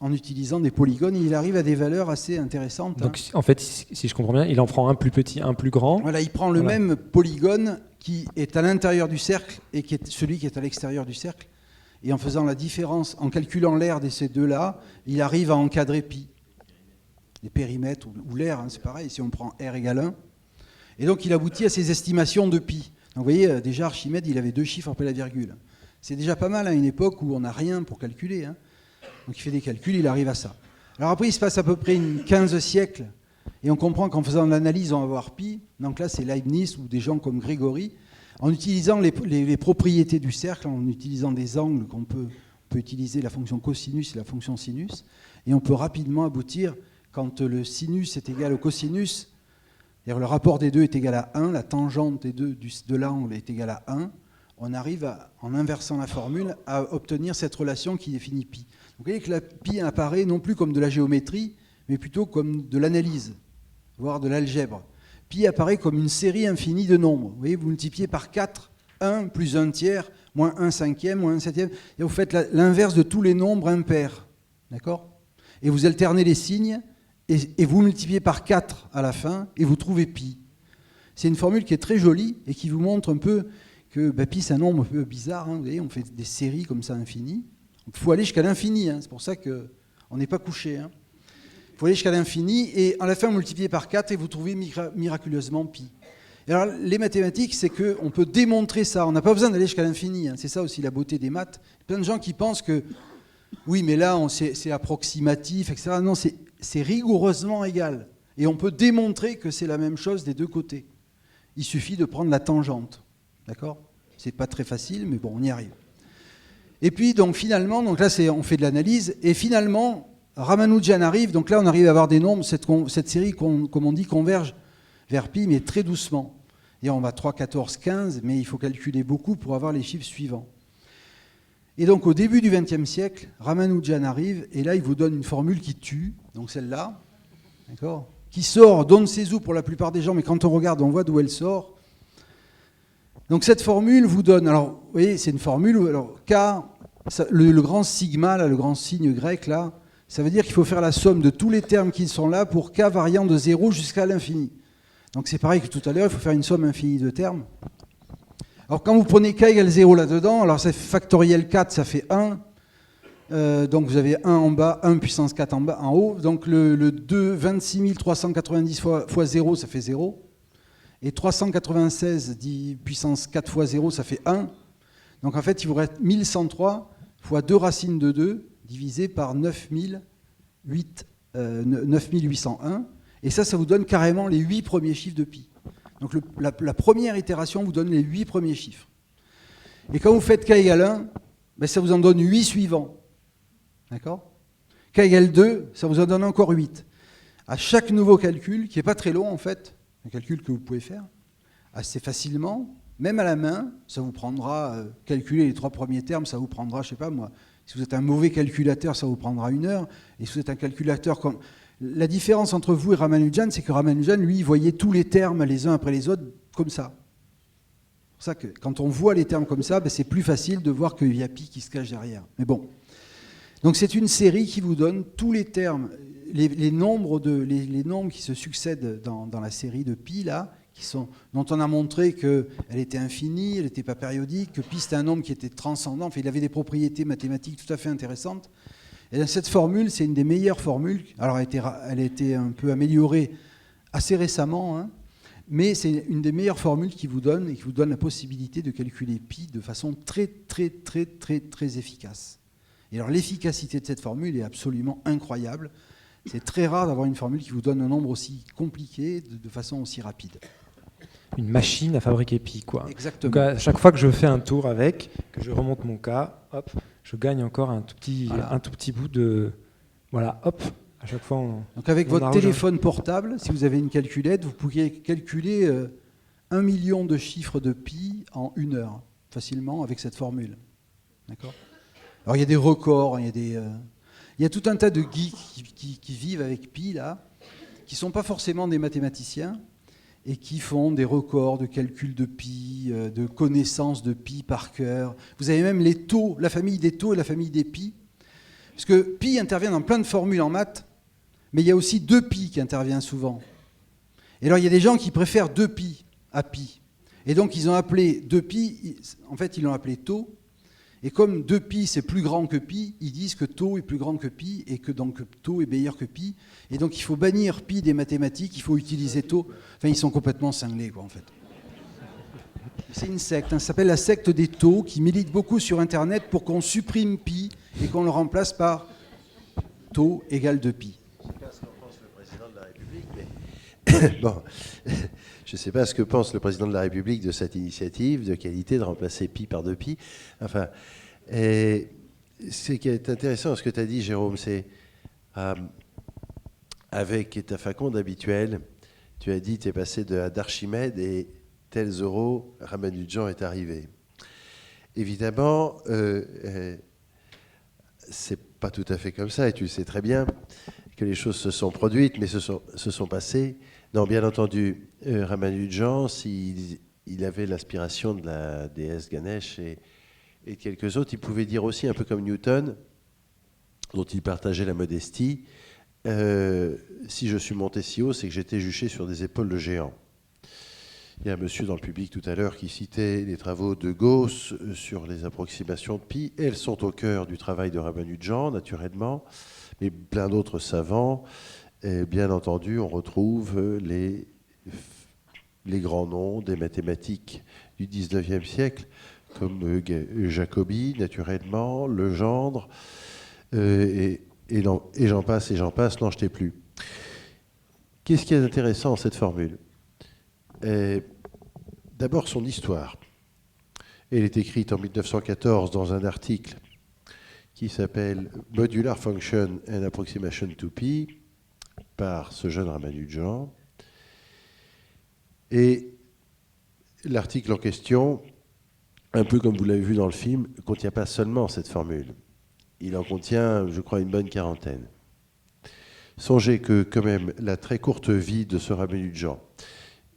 en utilisant des polygones et il arrive à des valeurs assez intéressantes. Donc en fait, si je comprends bien, il en prend un plus petit, un plus grand. Voilà, il prend le même polygone qui est à l'intérieur du cercle et qui est celui qui est à l'extérieur du cercle. Et en faisant la différence, en calculant l'aire de ces deux-là, il arrive à encadrer pi. Les périmètres ou l'aire, hein, c'est pareil, si on prend r égale 1. Et donc il aboutit à ces estimations de pi. Donc vous voyez, déjà Archimède, il avait 2 chiffres après la virgule. C'est déjà pas mal à une époque où on n'a rien pour calculer. Hein. Donc il fait des calculs, il arrive à ça. Alors après, il se passe à peu près 15 siècles, et on comprend qu'en faisant l'analyse, on va avoir pi. Donc là, c'est Leibniz ou des gens comme Grégory, en utilisant les propriétés du cercle, en utilisant des angles on peut utiliser la fonction cosinus et la fonction sinus, et on peut rapidement aboutir, quand le sinus est égal au cosinus, c'est-à-dire le rapport des deux est égal à 1, la tangente de l'angle est égale à 1, on arrive, en inversant la formule, à obtenir cette relation qui définit pi. Donc vous voyez que la pi apparaît non plus comme de la géométrie, mais plutôt comme de l'analyse, voire de l'algèbre. Pi apparaît comme une série infinie de nombres. Vous voyez, vous multipliez par 4, 1 plus 1 tiers, moins 1 cinquième, moins 1 septième, et vous faites l'inverse de tous les nombres impairs. D'accord ? Et vous alternez les signes, et vous multipliez par 4 à la fin, et vous trouvez pi. C'est une formule qui est très jolie, et qui vous montre un peu que pi, c'est un nombre un peu bizarre. Hein, vous voyez, on fait des séries comme ça infinies. Il faut aller jusqu'à l'infini, hein, c'est pour ça qu'on n'est pas couché. Hein. Il faut aller jusqu'à l'infini, et à la fin, vous multipliez par 4, et vous trouvez miraculeusement pi. Et alors, les mathématiques, c'est qu'on peut démontrer ça. On n'a pas besoin d'aller jusqu'à l'infini. Hein. C'est ça aussi la beauté des maths. Il y a plein de gens qui pensent que, oui, mais là, c'est approximatif, etc. Non, c'est rigoureusement égal. Et on peut démontrer que c'est la même chose des deux côtés. Il suffit de prendre la tangente. D'accord ? C'est pas très facile, mais bon, on y arrive. Et puis, donc, finalement, donc là, on fait de l'analyse, et finalement, Ramanujan arrive, donc là, on arrive à avoir des nombres, cette série, comme on dit, converge vers pi, mais très doucement. Et on va 3, 14, 15, mais il faut calculer beaucoup pour avoir les chiffres suivants. Et donc, au début du XXe siècle, Ramanujan arrive, et là, il vous donne une formule qui tue, donc celle-là, d'accord, qui sort d'on ne sait où pour la plupart des gens, mais quand on regarde, on voit d'où elle sort. Donc, cette formule vous donne, alors, vous voyez, c'est une formule, alors, K, le grand sigma, là, le grand signe grec, là, ça veut dire qu'il faut faire la somme de tous les termes qui sont là pour K variant de 0 jusqu'à l'infini. Donc c'est pareil que tout à l'heure, il faut faire une somme infinie de termes. Alors quand vous prenez K égale 0 là-dedans, alors ça fait factoriel 4, ça fait 1. Donc vous avez 1 en bas, 1 puissance 4 en haut. Donc le 26 390 fois 0, ça fait 0. Et 396 dit puissance 4 fois 0, ça fait 1. Donc en fait, il vous reste 1103 fois 2 racines de 2 divisé par 9801. Et ça vous donne carrément les 8 premiers chiffres de pi. Donc la première itération vous donne les 8 premiers chiffres. Et quand vous faites k égale 1, ben ça vous en donne 8 suivants. D'accord ? K égale 2, ça vous en donne encore 8. À chaque nouveau calcul, qui n'est pas très long en fait, un calcul que vous pouvez faire assez facilement, même à la main, ça vous prendra, calculer les 3 premiers termes, ça vous prendra, je ne sais pas moi, si vous êtes un mauvais calculateur, ça vous prendra 1 heure, et si vous êtes un calculateur comme... La différence entre vous et Ramanujan, c'est que Ramanujan, lui, il voyait tous les termes les uns après les autres comme ça. C'est pour ça que quand on voit les termes comme ça, ben c'est plus facile de voir qu'il y a pi qui se cache derrière. Mais bon. Donc c'est une série qui vous donne tous les termes, les nombres qui se succèdent dans la série de pi, là, dont on a montré qu'elle était infinie, elle n'était pas périodique, que pi c'était un nombre qui était transcendant, enfin, il avait des propriétés mathématiques tout à fait intéressantes. Et dans cette formule, c'est une des meilleures formules. Alors, elle a été un peu améliorée assez récemment, hein, mais c'est une des meilleures formules qui vous donne la possibilité de calculer pi de façon très, très, très, très, très efficace. Et alors, l'efficacité de cette formule est absolument incroyable. C'est très rare d'avoir une formule qui vous donne un nombre aussi compliqué de façon aussi rapide. Une machine à fabriquer pi, quoi. Exactement. Donc, à chaque fois que je fais un tour avec, que je remonte mon cas, hop, je gagne encore un tout petit bout de... Voilà, hop, à chaque fois Donc avec votre téléphone portable, si vous avez une calculette, vous pouvez calculer 1 million de chiffres de pi en 1 heure, facilement, avec cette formule. D'accord ? Alors il y a des records, il y a tout un tas de geeks qui vivent avec pi, là, qui ne sont pas forcément des mathématiciens, et qui font des records de calcul de pi, de connaissance de pi par cœur. Vous avez même les taux, la famille des taux et la famille des pi. Parce que pi intervient dans plein de formules en maths, mais il y a aussi 2 pi qui intervient souvent. Et alors il y a des gens qui préfèrent 2 pi à pi. Et donc ils ont appelé 2 pi, en fait ils l'ont appelé taux. Et comme 2pi c'est plus grand que pi, ils disent que tau est plus grand que pi et que donc tau est meilleur que pi. Et donc il faut bannir pi des mathématiques, il faut utiliser tau. Enfin, ils sont complètement cinglés, quoi, en fait. C'est une secte, hein, ça s'appelle la secte des taux, qui milite beaucoup sur Internet pour qu'on supprime pi et qu'on le remplace par taux égale de pi. Je ne sais pas ce qu'en pense le président de la République, mais bon, je ne sais pas ce que pense le président de la République de cette initiative de qualité de remplacer pi par 2pi. Enfin, ce qui est intéressant, ce que tu as dit, Jérôme, c'est avec ta faconde habituelle, tu as dit tu es passé d'Archimède et tel Zorro, Ramanujan est arrivé. Évidemment, c'est pas tout à fait comme ça, et tu sais très bien que les choses se sont produites, mais se sont passées. Non, bien entendu, Ramanujan, il avait l'inspiration de la déesse Ganesh et de quelques autres. Il pouvait dire aussi, un peu comme Newton, dont il partageait la modestie, si je suis monté si haut, c'est que j'étais juché sur des épaules de géants. Il y a un monsieur dans le public tout à l'heure qui citait les travaux de Gauss sur les approximations de pi. Elles sont au cœur du travail de Ramanujan, naturellement, mais plein d'autres savants. Et bien entendu, on retrouve les grands noms des mathématiques du XIXe siècle, comme Jacobi, naturellement, Legendre, et j'en passe, n'en jetez plus. Qu'est-ce qui est intéressant dans cette formule ? D'abord son histoire. Elle est écrite en 1914 dans un article qui s'appelle Modular Function and Approximation to Pi par ce jeune Ramanujan. Et l'article en question, un peu comme vous l'avez vu dans le film, ne contient pas seulement cette formule. Il en contient, je crois, une bonne quarantaine. Songez que, quand même, la très courte vie de ce Ramanujan,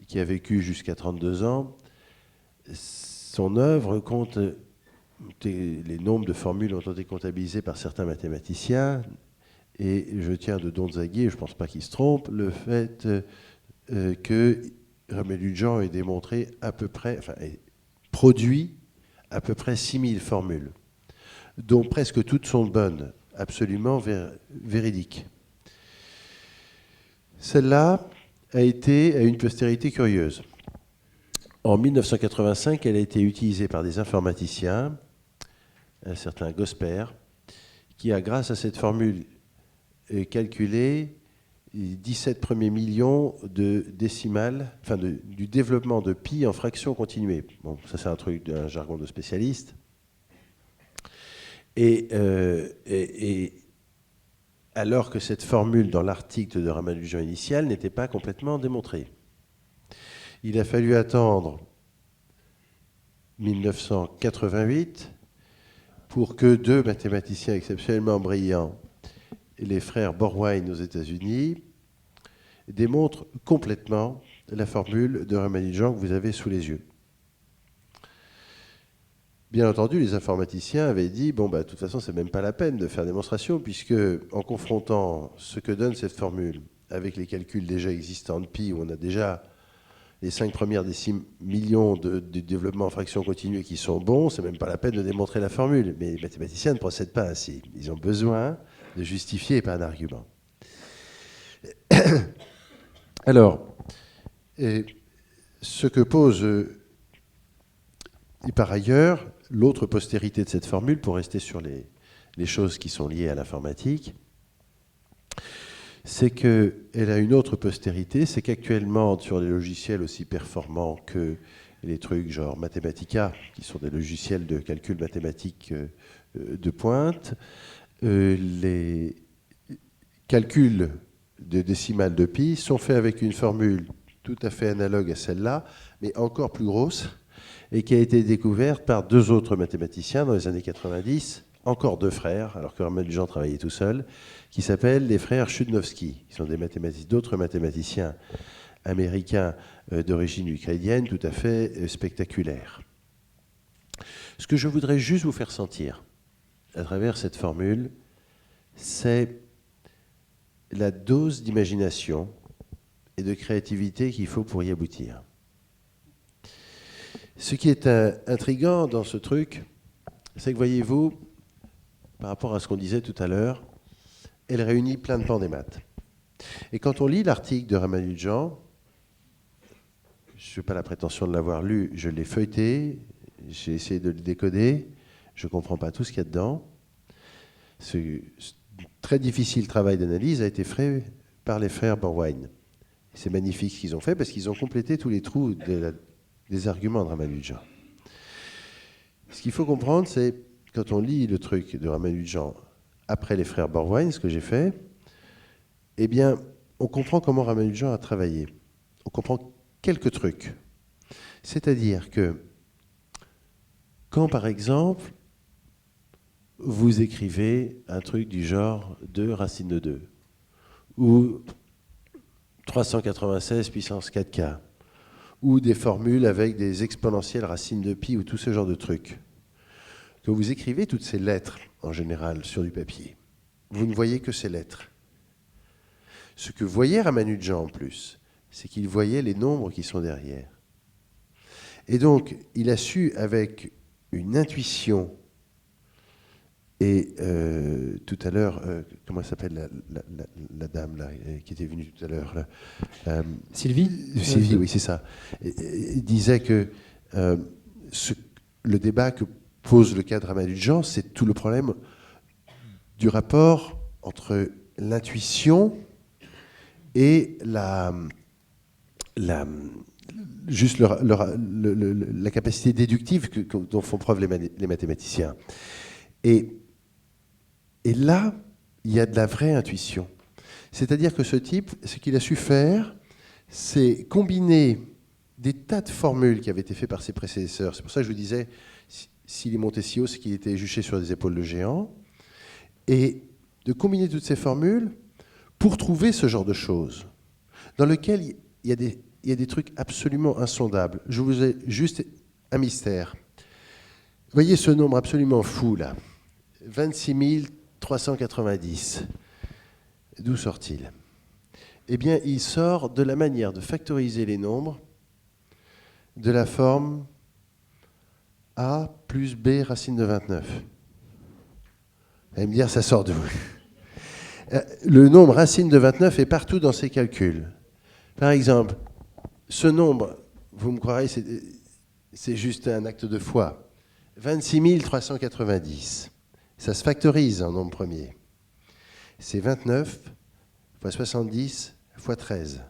qui a vécu jusqu'à 32 ans, son œuvre compte, les nombres de formules ont été comptabilisés par certains mathématiciens, et je tiens de Donzaghi, et je ne pense pas qu'il se trompe, le fait que Ramanujan ait démontré à peu près, enfin, produit à peu près 6000 formules, dont presque toutes sont bonnes, absolument véridiques. Celle-là a une postérité curieuse. En 1985, elle a été utilisée par des informaticiens, un certain Gosper, qui a, grâce à cette formule, calculé 17 premiers millions de décimales, enfin du développement de pi en fractions continuées. Bon, ça c'est un jargon de spécialiste. Et alors que cette formule dans l'article de Ramanujan initial n'était pas complètement démontrée. Il a fallu attendre 1988 pour que deux mathématiciens exceptionnellement brillants, les frères Borwein aux États-Unis, démontrent complètement la formule de Ramanujan que vous avez sous les yeux. Bien entendu, les informaticiens avaient dit, bon, de toute façon, c'est même pas la peine de faire démonstration, puisque en confrontant ce que donne cette formule avec les calculs déjà existants de pi, où on a déjà les 5 premières millions de développement en fractions continuées qui sont bons, c'est même pas la peine de démontrer la formule. Mais les mathématiciens ne procèdent pas ainsi. Ils ont besoin de justifier par un argument. Alors, ce que pose, et par ailleurs, l'autre postérité de cette formule, pour rester sur les choses qui sont liées à l'informatique, c'est qu'elle a une autre postérité, c'est qu'actuellement, sur des logiciels aussi performants que les trucs genre Mathematica, qui sont des logiciels de calcul mathématique de pointe, les calculs de décimales de pi sont faits avec une formule tout à fait analogue à celle-là, mais encore plus grosse, et qui a été découverte par deux autres mathématiciens dans les années 90, encore deux frères, alors que Ramanujan travaillait tout seul, qui s'appellent les frères Chudnovsky, qui sont d'autres mathématiciens américains d'origine ukrainienne, tout à fait spectaculaires. Ce que je voudrais juste vous faire sentir, à travers cette formule, c'est la dose d'imagination et de créativité qu'il faut pour y aboutir. Ce qui est intriguant dans ce truc, c'est que, voyez-vous, par rapport à ce qu'on disait tout à l'heure, elle réunit plein de pans des maths. Et quand on lit l'article de Ramanujan, je n'ai pas la prétention de l'avoir lu, je l'ai feuilleté, j'ai essayé de le décoder, je ne comprends pas tout ce qu'il y a dedans. très difficile travail d'analyse a été fait par les frères Borwein. C'est magnifique ce qu'ils ont fait parce qu'ils ont complété tous les trous des arguments de Ramanujan. Ce qu'il faut comprendre, c'est quand on lit le truc de Ramanujan après les frères Borwein, ce que j'ai fait, eh bien, on comprend comment Ramanujan a travaillé. On comprend quelques trucs. C'est-à-dire que quand, par exemple, vous écrivez un truc du genre 2 racine de 2, ou 396 puissance 4K, ou des formules avec des exponentielles racines de pi, ou tout ce genre de trucs. Quand vous écrivez toutes ces lettres, en général, sur du papier, vous ne voyez que ces lettres. Ce que voyait Ramanujan en plus, c'est qu'il voyait les nombres qui sont derrière. Et donc, il a su, avec une intuition, et tout à l'heure, comment s'appelle la dame là, qui était venue tout à l'heure Sylvie ? Sylvie, oui, c'est ça. Il disait que le débat que pose le cas de Ramanujan, c'est tout le problème du rapport entre l'intuition et juste la capacité déductive dont font preuve les mathématiciens. Et là, il y a de la vraie intuition. C'est-à-dire que ce type, ce qu'il a su faire, c'est combiner des tas de formules qui avaient été faites par ses prédécesseurs. C'est pour ça que je vous disais, s'il est monté si haut, c'est qu'il était juché sur des épaules de géants. Et de combiner toutes ces formules pour trouver ce genre de choses, dans lequel il y a des trucs absolument insondables. Je vous ai juste un mystère. Voyez ce nombre absolument fou, là. 26 390. D'où sort-il ? Eh bien, il sort de la manière de factoriser les nombres de la forme A plus B racine de 29. Vous allez me dire, ça sort d'où ? Le nombre racine de 29 est partout dans ces calculs. Par exemple, ce nombre, vous me croirez, c'est juste un acte de foi. 26 390. Ça se factorise en nombre premier. C'est 29 fois 70 fois 13.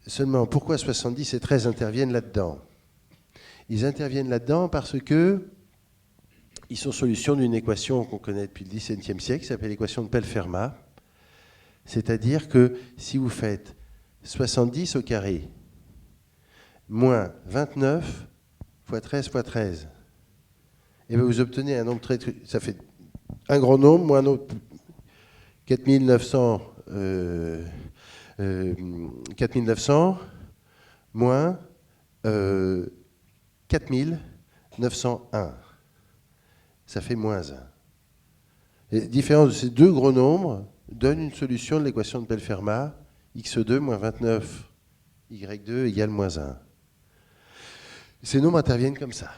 Seulement, pourquoi 70 et 13 interviennent là-dedans ? Ils interviennent là-dedans parce que ils sont solution d'une équation qu'on connaît depuis le XVIIe siècle, qui s'appelle l'équation de Pell-Fermat. C'est-à-dire que si vous faites 70 au carré moins 29 fois 13 fois 13, et bien vous obtenez un nombre très... Ça fait un grand nombre moins un autre... 4900 moins 4901. Ça fait moins 1. La différence de ces deux gros nombres donne une solution de l'équation de Pell-Fermat, x2 moins 29 y2 égale moins 1. Ces nombres interviennent comme ça.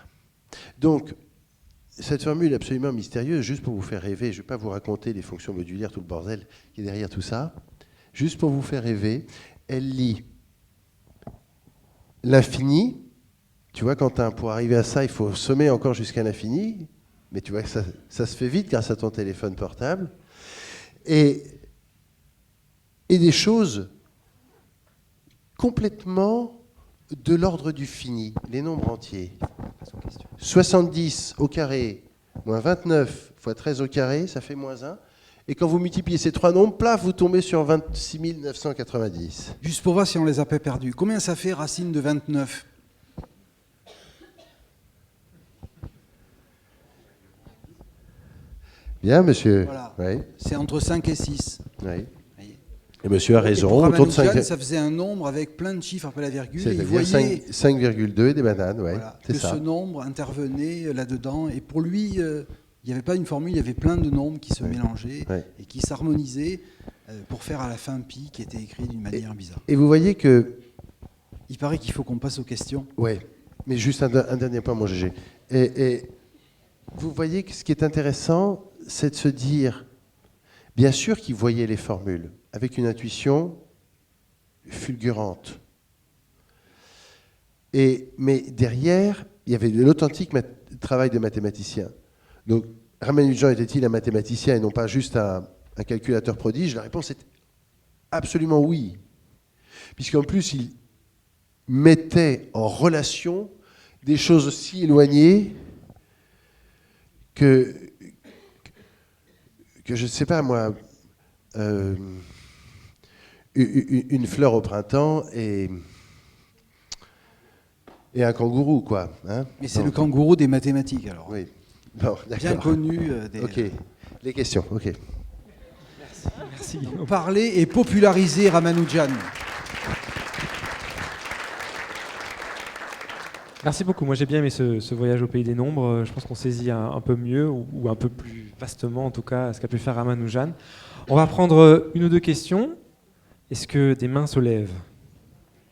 Donc, cette formule absolument mystérieuse, juste pour vous faire rêver, je ne vais pas vous raconter les fonctions modulaires, tout le bordel qui est derrière tout ça, juste pour vous faire rêver, elle lie l'infini. Tu vois, Quentin, pour arriver à ça, il faut sommer encore jusqu'à l'infini, mais tu vois que ça se fait vite grâce à ton téléphone portable, et des choses complètement de l'ordre du fini, les nombres entiers. 70 au carré moins 29 fois 13 au carré, ça fait moins 1. Et quand vous multipliez ces trois nombres, plaf, vous tombez sur 26 990. Juste pour voir si on les a pas perdus. Combien ça fait racine de 29 ? Bien, monsieur. Voilà. Oui. C'est entre 5 et 6. Oui. Et monsieur a raison. Pour Autour de Ramanujan, 5... ça faisait un nombre avec plein de chiffres après la virgule. Et il C'est-à-dire voyait 5,2 et des bananes, ouais. voilà, C'est que ça. ce nombre intervenait là-dedans. Et pour lui, il n'y avait pas une formule, il y avait plein de nombres qui se mélangeaient et qui s'harmonisaient pour faire à la fin pi qui était écrit d'une manière bizarre. Et vous voyez que... Il paraît qu'il faut qu'on passe aux questions. Oui, mais juste un dernier point, mon GG. Et vous voyez que ce qui est intéressant, c'est de se dire, bien sûr qu'il voyait les formules, avec une intuition fulgurante. Mais derrière, il y avait l'authentique travail de mathématicien. Donc, Ramanujan était-il un mathématicien et non pas juste un calculateur prodige? La réponse est absolument oui. Puisqu'en plus, il mettait en relation des choses aussi éloignées que je ne sais pas moi, une fleur au printemps et un kangourou, quoi. Hein. Mais c'est le kangourou des mathématiques, alors. Oui. Bon, bien connu. Ok. Les questions, ok. Merci. Parler et populariser Ramanujan. Merci beaucoup. Moi, j'ai bien aimé ce voyage au pays des nombres. Je pense qu'on saisit un peu mieux, ou un peu plus vastement, en tout cas, ce qu'a pu faire Ramanujan. On va prendre une ou deux questions. Est-ce que des mains se lèvent?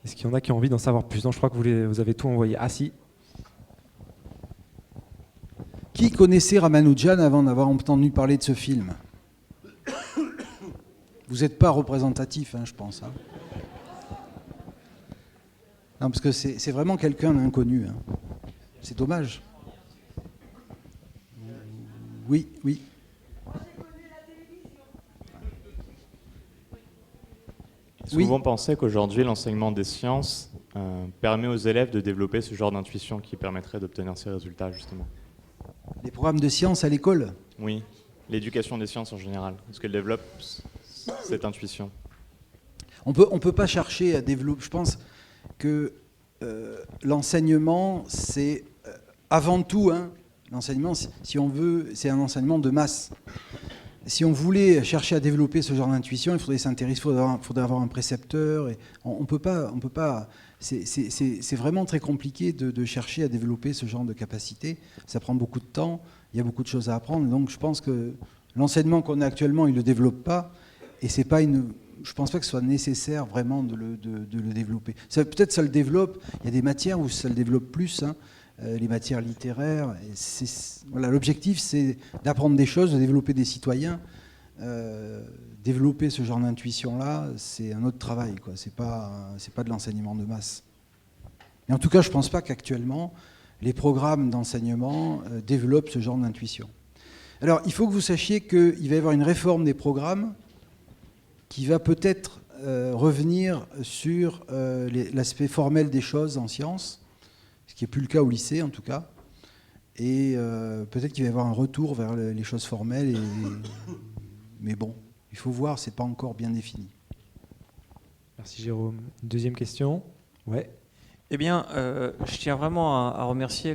Est-ce qu'il y en a qui ont envie d'en savoir plus? Non, je crois que vous avez tout envoyé. Ah si. Qui connaissait Ramanujan avant d'avoir entendu parler de ce film? Vous n'êtes pas représentatif, hein, je pense. Hein. Non, parce que c'est vraiment quelqu'un d'inconnu. Hein. C'est dommage. Oui, oui. Souvent pensé qu'aujourd'hui, l'enseignement des sciences permet aux élèves de développer ce genre d'intuition qui permettrait d'obtenir ces résultats, justement. Les programmes de sciences à l'école? Oui, l'éducation des sciences en général. Est-ce qu'elle développe cette intuition? On peut pas chercher à développer. Je pense que l'enseignement, c'est avant tout, hein, l'enseignement, si on veut, c'est un enseignement de masse. Si on voulait chercher à développer ce genre d'intuition, il faudrait s'intéresser, il faudrait avoir un précepteur. Et on peut pas. C'est vraiment très compliqué de chercher à développer ce genre de capacité. Ça prend beaucoup de temps. Il y a beaucoup de choses à apprendre. Donc, je pense que l'enseignement qu'on a actuellement, il le développe pas. Et c'est pas une. Je pense pas que ce soit nécessaire vraiment de le développer. Peut-être ça le développe. Il y a des matières où ça le développe plus. Hein. Les matières littéraires. Voilà, l'objectif, c'est d'apprendre des choses, de développer des citoyens. Développer ce genre d'intuition-là, c'est un autre travail, quoi. C'est pas de l'enseignement de masse. Mais en tout cas, je ne pense pas qu'actuellement, les programmes d'enseignement développent ce genre d'intuition. Alors, il faut que vous sachiez qu'il va y avoir une réforme des programmes qui va peut-être revenir sur l'aspect formel des choses en sciences, ce qui n'est plus le cas au lycée en tout cas, et peut-être qu'il va y avoir un retour vers les choses formelles, mais bon, il faut voir, ce n'est pas encore bien défini. Merci Jérôme. Deuxième question. Ouais. Eh bien, je tiens vraiment à remercier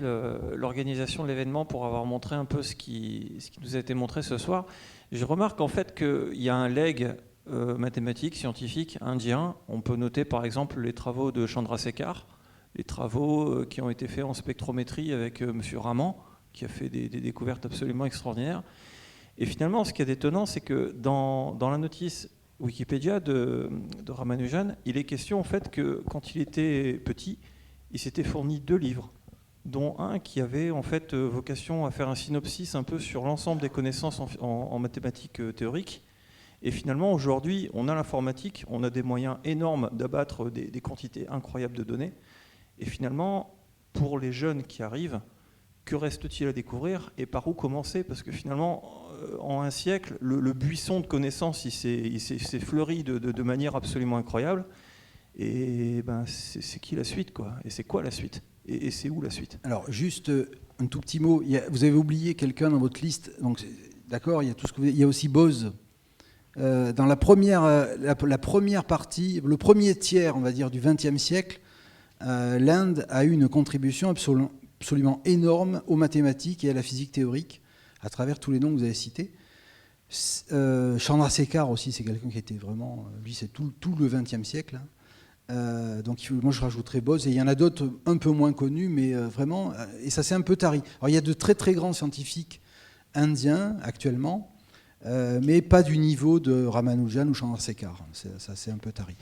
l'organisation de l'événement pour avoir montré un peu ce qui nous a été montré ce soir. Je remarque en fait qu'il y a un legs mathématique, scientifique, indien. On peut noter par exemple les travaux de Chandrasekhar, les travaux qui ont été faits en spectrométrie avec M. Raman, qui a fait des découvertes absolument extraordinaires. Et finalement, ce qui est étonnant, c'est que dans la notice Wikipédia de Ramanujan, il est question en fait que quand il était petit, il s'était fourni 2 livres, dont un qui avait en fait vocation à faire un synopsis un peu sur l'ensemble des connaissances en mathématiques théoriques. Et finalement, aujourd'hui, on a l'informatique, on a des moyens énormes d'abattre des quantités incroyables de données. Et finalement, pour les jeunes qui arrivent, que reste-t-il à découvrir et par où commencer? Parce que finalement, en un siècle, le buisson de connaissances, il s'est fleuri de manière absolument incroyable. Et ben, c'est qui la suite, quoi? Et c'est quoi la suite? Et c'est où la suite? Alors, juste un tout petit mot. Vous avez oublié quelqu'un dans votre liste. Donc, d'accord, il y a tout ce que il y a aussi Bose. Dans la première partie, le premier tiers, on va dire, du XXe siècle, l'Inde a eu une contribution absolument énorme aux mathématiques et à la physique théorique, à travers tous les noms que vous avez cités. Chandrasekhar aussi, c'est quelqu'un qui était vraiment... Lui, c'est tout le XXe siècle. Donc moi, je rajouterais Bose. Et il y en a d'autres un peu moins connus, mais vraiment... Et ça, c'est un peu tari. Alors, il y a de très, très grands scientifiques indiens, actuellement, mais pas du niveau de Ramanujan ou Chandrasekhar. Ça, c'est un peu tari.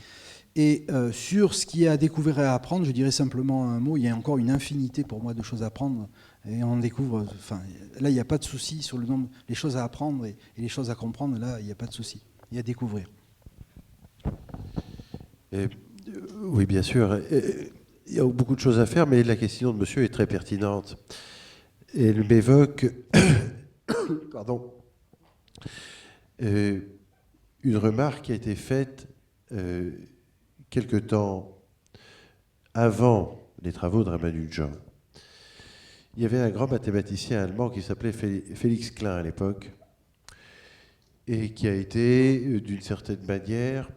Et sur ce qu'il y a à découvrir et à apprendre, je dirais simplement un mot. Il y a encore une infinité pour moi de choses à apprendre. Et on découvre. Enfin, là, il n'y a pas de souci sur le nombre, les choses à apprendre et les choses à comprendre. Là, il n'y a pas de souci. Il y a à découvrir. Oui, bien sûr. Il y a beaucoup de choses à faire, mais la question de monsieur est très pertinente. Elle m'évoque Pardon. Une remarque qui a été faite quelque temps avant les travaux de Ramanujan. Il y avait un grand mathématicien allemand qui s'appelait Félix Klein à l'époque, et qui a été, d'une certaine manière,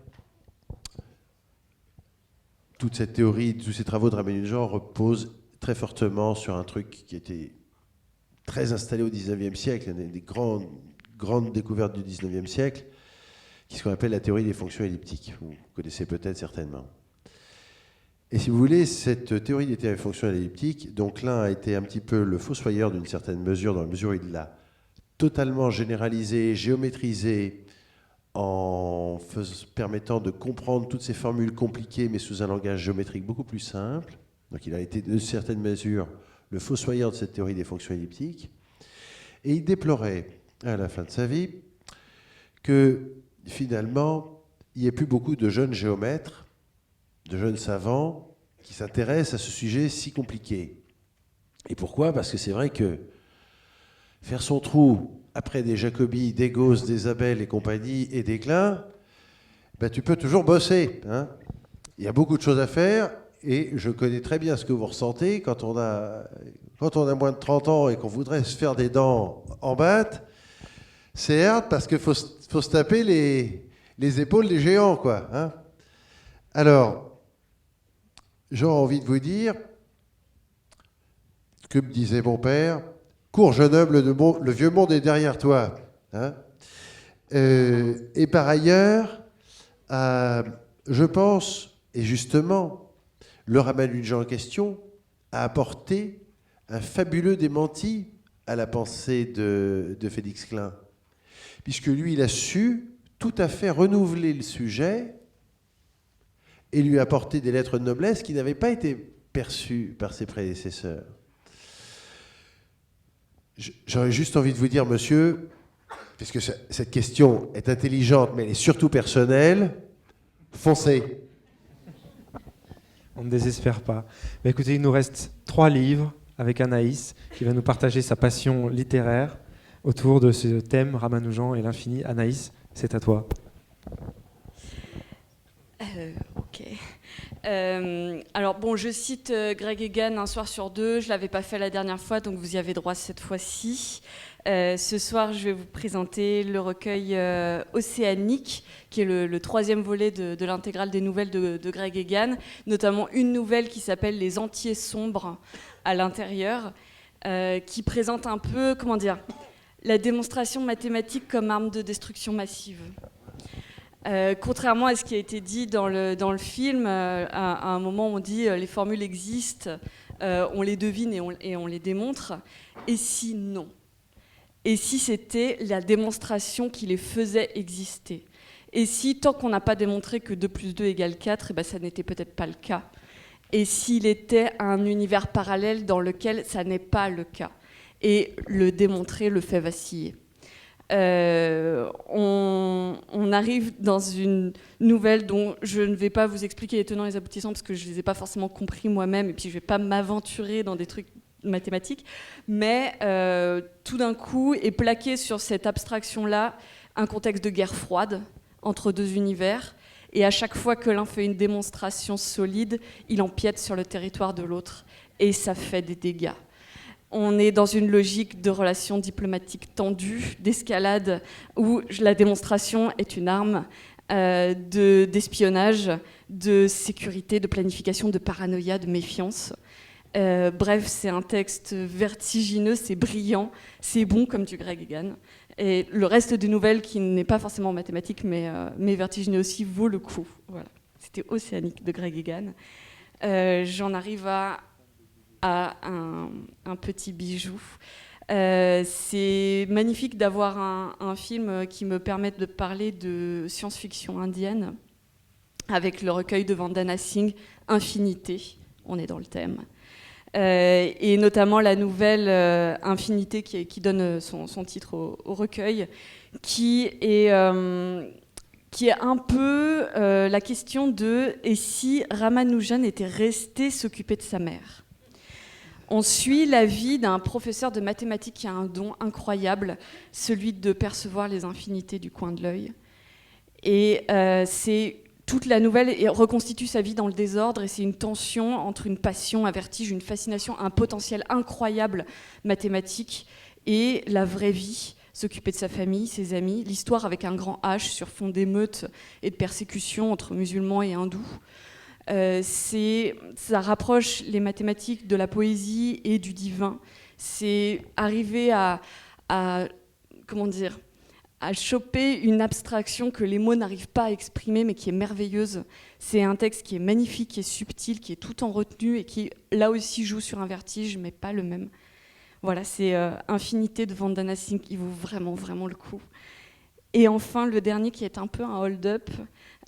toute cette théorie, tous ces travaux de Ramanujan reposent très fortement sur un truc qui était très installé au XIXe siècle, une des grandes découvertes du XIXe siècle, qui est ce qu'on appelle la théorie des fonctions elliptiques. Vous connaissez peut-être certainement. Et si vous voulez, cette théorie des fonctions elliptiques, donc l'un a été un petit peu le fossoyeur d'une certaine mesure, dans la mesure où il l'a totalement généralisé, géométrisé, en permettant de comprendre toutes ces formules compliquées, mais sous un langage géométrique beaucoup plus simple. Donc il a été, de certaine mesure, le fossoyeur de cette théorie des fonctions elliptiques. Et il déplorait, à la fin de sa vie, que finalement, il n'y ait plus beaucoup de jeunes géomètres, de jeunes savants, qui s'intéressent à ce sujet si compliqué. Et pourquoi ? Parce que c'est vrai que faire son trou après des Jacobi, des Gauss, des Abel et compagnie et des Klein, ben tu peux toujours bosser. Hein. Il y a beaucoup de choses à faire et je connais très bien ce que vous ressentez quand on a moins de 30 ans et qu'on voudrait se faire des dents en batte. C'est hard parce qu'il faut se taper les épaules des géants, quoi. Hein. Alors, j'ai envie de vous dire, que me disait mon père, cours jeune homme, le vieux monde est derrière toi. Hein. Et par ailleurs, je pense, et justement, le Ramanujan en question a apporté un fabuleux démenti à la pensée de Félix Klein, puisque lui, il a su tout à fait renouveler le sujet et lui apporter des lettres de noblesse qui n'avaient pas été perçues par ses prédécesseurs. J'aurais juste envie de vous dire, monsieur, puisque cette question est intelligente, mais elle est surtout personnelle, foncez. On ne désespère pas. Mais écoutez, il nous reste 3 livres avec Anaïs, qui va nous partager sa passion littéraire autour de ce thème, Ramanujan et l'infini. Anaïs, c'est à toi. Ok. Alors bon, je cite Greg Egan Un soir sur deux. Je ne l'avais pas fait la dernière fois, donc vous y avez droit cette fois-ci. Ce soir, je vais vous présenter le recueil Océanique, qui est le 3e volet de l'intégrale des nouvelles de Greg Egan, notamment une nouvelle qui s'appelle Les Entiers sombres à l'intérieur, qui présente un peu, comment dire, la démonstration mathématique comme arme de destruction massive. Contrairement à ce qui a été dit dans le film, à un moment on dit les formules existent, on les devine et on les démontre. Et si non ? Et si c'était la démonstration qui les faisait exister ? Et si, tant qu'on n'a pas démontré que 2 + 2 = 4, ça n'était peut-être pas le cas ? Et s'il était un univers parallèle dans lequel ça n'est pas le cas ? Et le démontrer le fait vaciller. On arrive dans une nouvelle dont je ne vais pas vous expliquer les tenants et les aboutissants parce que je ne les ai pas forcément compris moi-même et puis je ne vais pas m'aventurer dans des trucs mathématiques, mais tout d'un coup est plaqué sur cette abstraction-là un contexte de guerre froide entre 2 univers, et à chaque fois que l'un fait une démonstration solide, il empiète sur le territoire de l'autre et ça fait des dégâts. On est dans une logique de relations diplomatiques tendues, d'escalade, où la démonstration est une arme d'espionnage, de sécurité, de planification, de paranoïa, de méfiance. Bref, c'est un texte vertigineux, c'est brillant, c'est bon comme du Greg Egan. Et le reste des nouvelles, qui n'est pas forcément mathématique, mais vertigineux aussi, vaut le coup. Voilà. C'était Océanique de Greg Egan. J'en arrive à un petit bijou. C'est magnifique d'avoir un film qui me permette de parler de science-fiction indienne avec le recueil de Vandana Singh, Infinité, on est dans le thème. Et notamment la nouvelle Infinité qui donne son titre au recueil, qui est un peu la question de « et si Ramanujan était resté s'occuper de sa mère ?» On suit la vie d'un professeur de mathématiques qui a un don incroyable, celui de percevoir les infinités du coin de l'œil. Et toute la nouvelle reconstitue sa vie dans le désordre, et c'est une tension entre une passion, un vertige, une fascination, un potentiel incroyable mathématique et la vraie vie, s'occuper de sa famille, ses amis, l'histoire avec un grand H sur fond d'émeutes et de persécutions entre musulmans et hindous. Ça rapproche les mathématiques de la poésie et du divin. C'est arriver à choper une abstraction que les mots n'arrivent pas à exprimer, mais qui est merveilleuse. C'est un texte qui est magnifique, qui est subtil, qui est tout en retenue et qui, là aussi, joue sur un vertige, mais pas le même. Voilà, c'est Infinité de Vandana Singh qui vaut vraiment, vraiment le coup. Et enfin, le dernier qui est un peu un hold-up,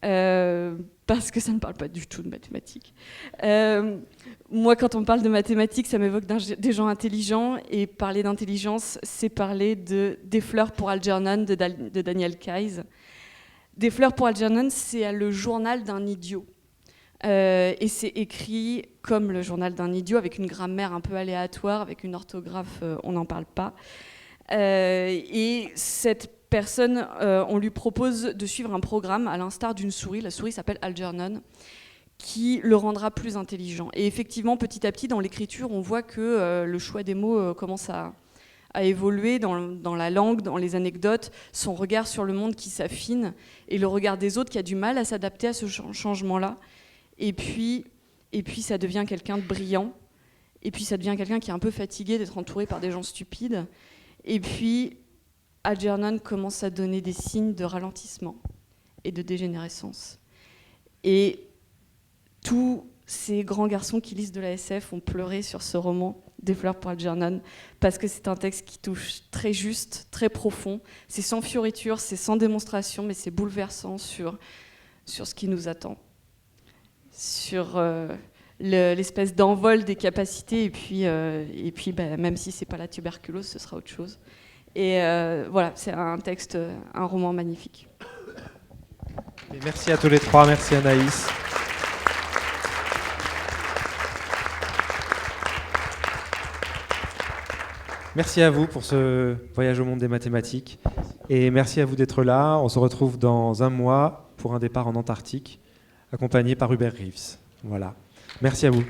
parce que ça ne parle pas du tout de mathématiques. Moi, quand on parle de mathématiques, ça m'évoque des gens intelligents, et parler d'intelligence, c'est parler Des fleurs pour Algernon de Daniel Keyes. Des fleurs pour Algernon, c'est le journal d'un idiot. Et c'est écrit comme le journal d'un idiot, avec une grammaire un peu aléatoire, avec une orthographe, on n'en parle pas. Et cette personne, on lui propose de suivre un programme à l'instar d'une souris. La souris s'appelle Algernon, qui le rendra plus intelligent. Et effectivement, petit à petit, dans l'écriture, on voit que le choix des mots commence à évoluer dans la langue, dans les anecdotes, son regard sur le monde qui s'affine, et le regard des autres qui a du mal à s'adapter à ce changement-là. Et puis ça devient quelqu'un de brillant, et puis ça devient quelqu'un qui est un peu fatigué d'être entouré par des gens stupides. Et puis Algernon commence à donner des signes de ralentissement et de dégénérescence. Et tous ces grands garçons qui lisent de la SF ont pleuré sur ce roman, Des fleurs pour Algernon, parce que c'est un texte qui touche très juste, très profond. C'est sans fioriture, c'est sans démonstration, mais c'est bouleversant sur ce qui nous attend, sur l'espèce d'envol des capacités, et puis même si c'est pas la tuberculose, ce sera autre chose. Et voilà, c'est un roman magnifique. Et merci à tous les trois, merci Anaïs. Merci à vous pour ce voyage au monde des mathématiques. Et merci à vous d'être là. On se retrouve dans un mois pour un départ en Antarctique, accompagné par Hubert Reeves. Voilà. Merci à vous.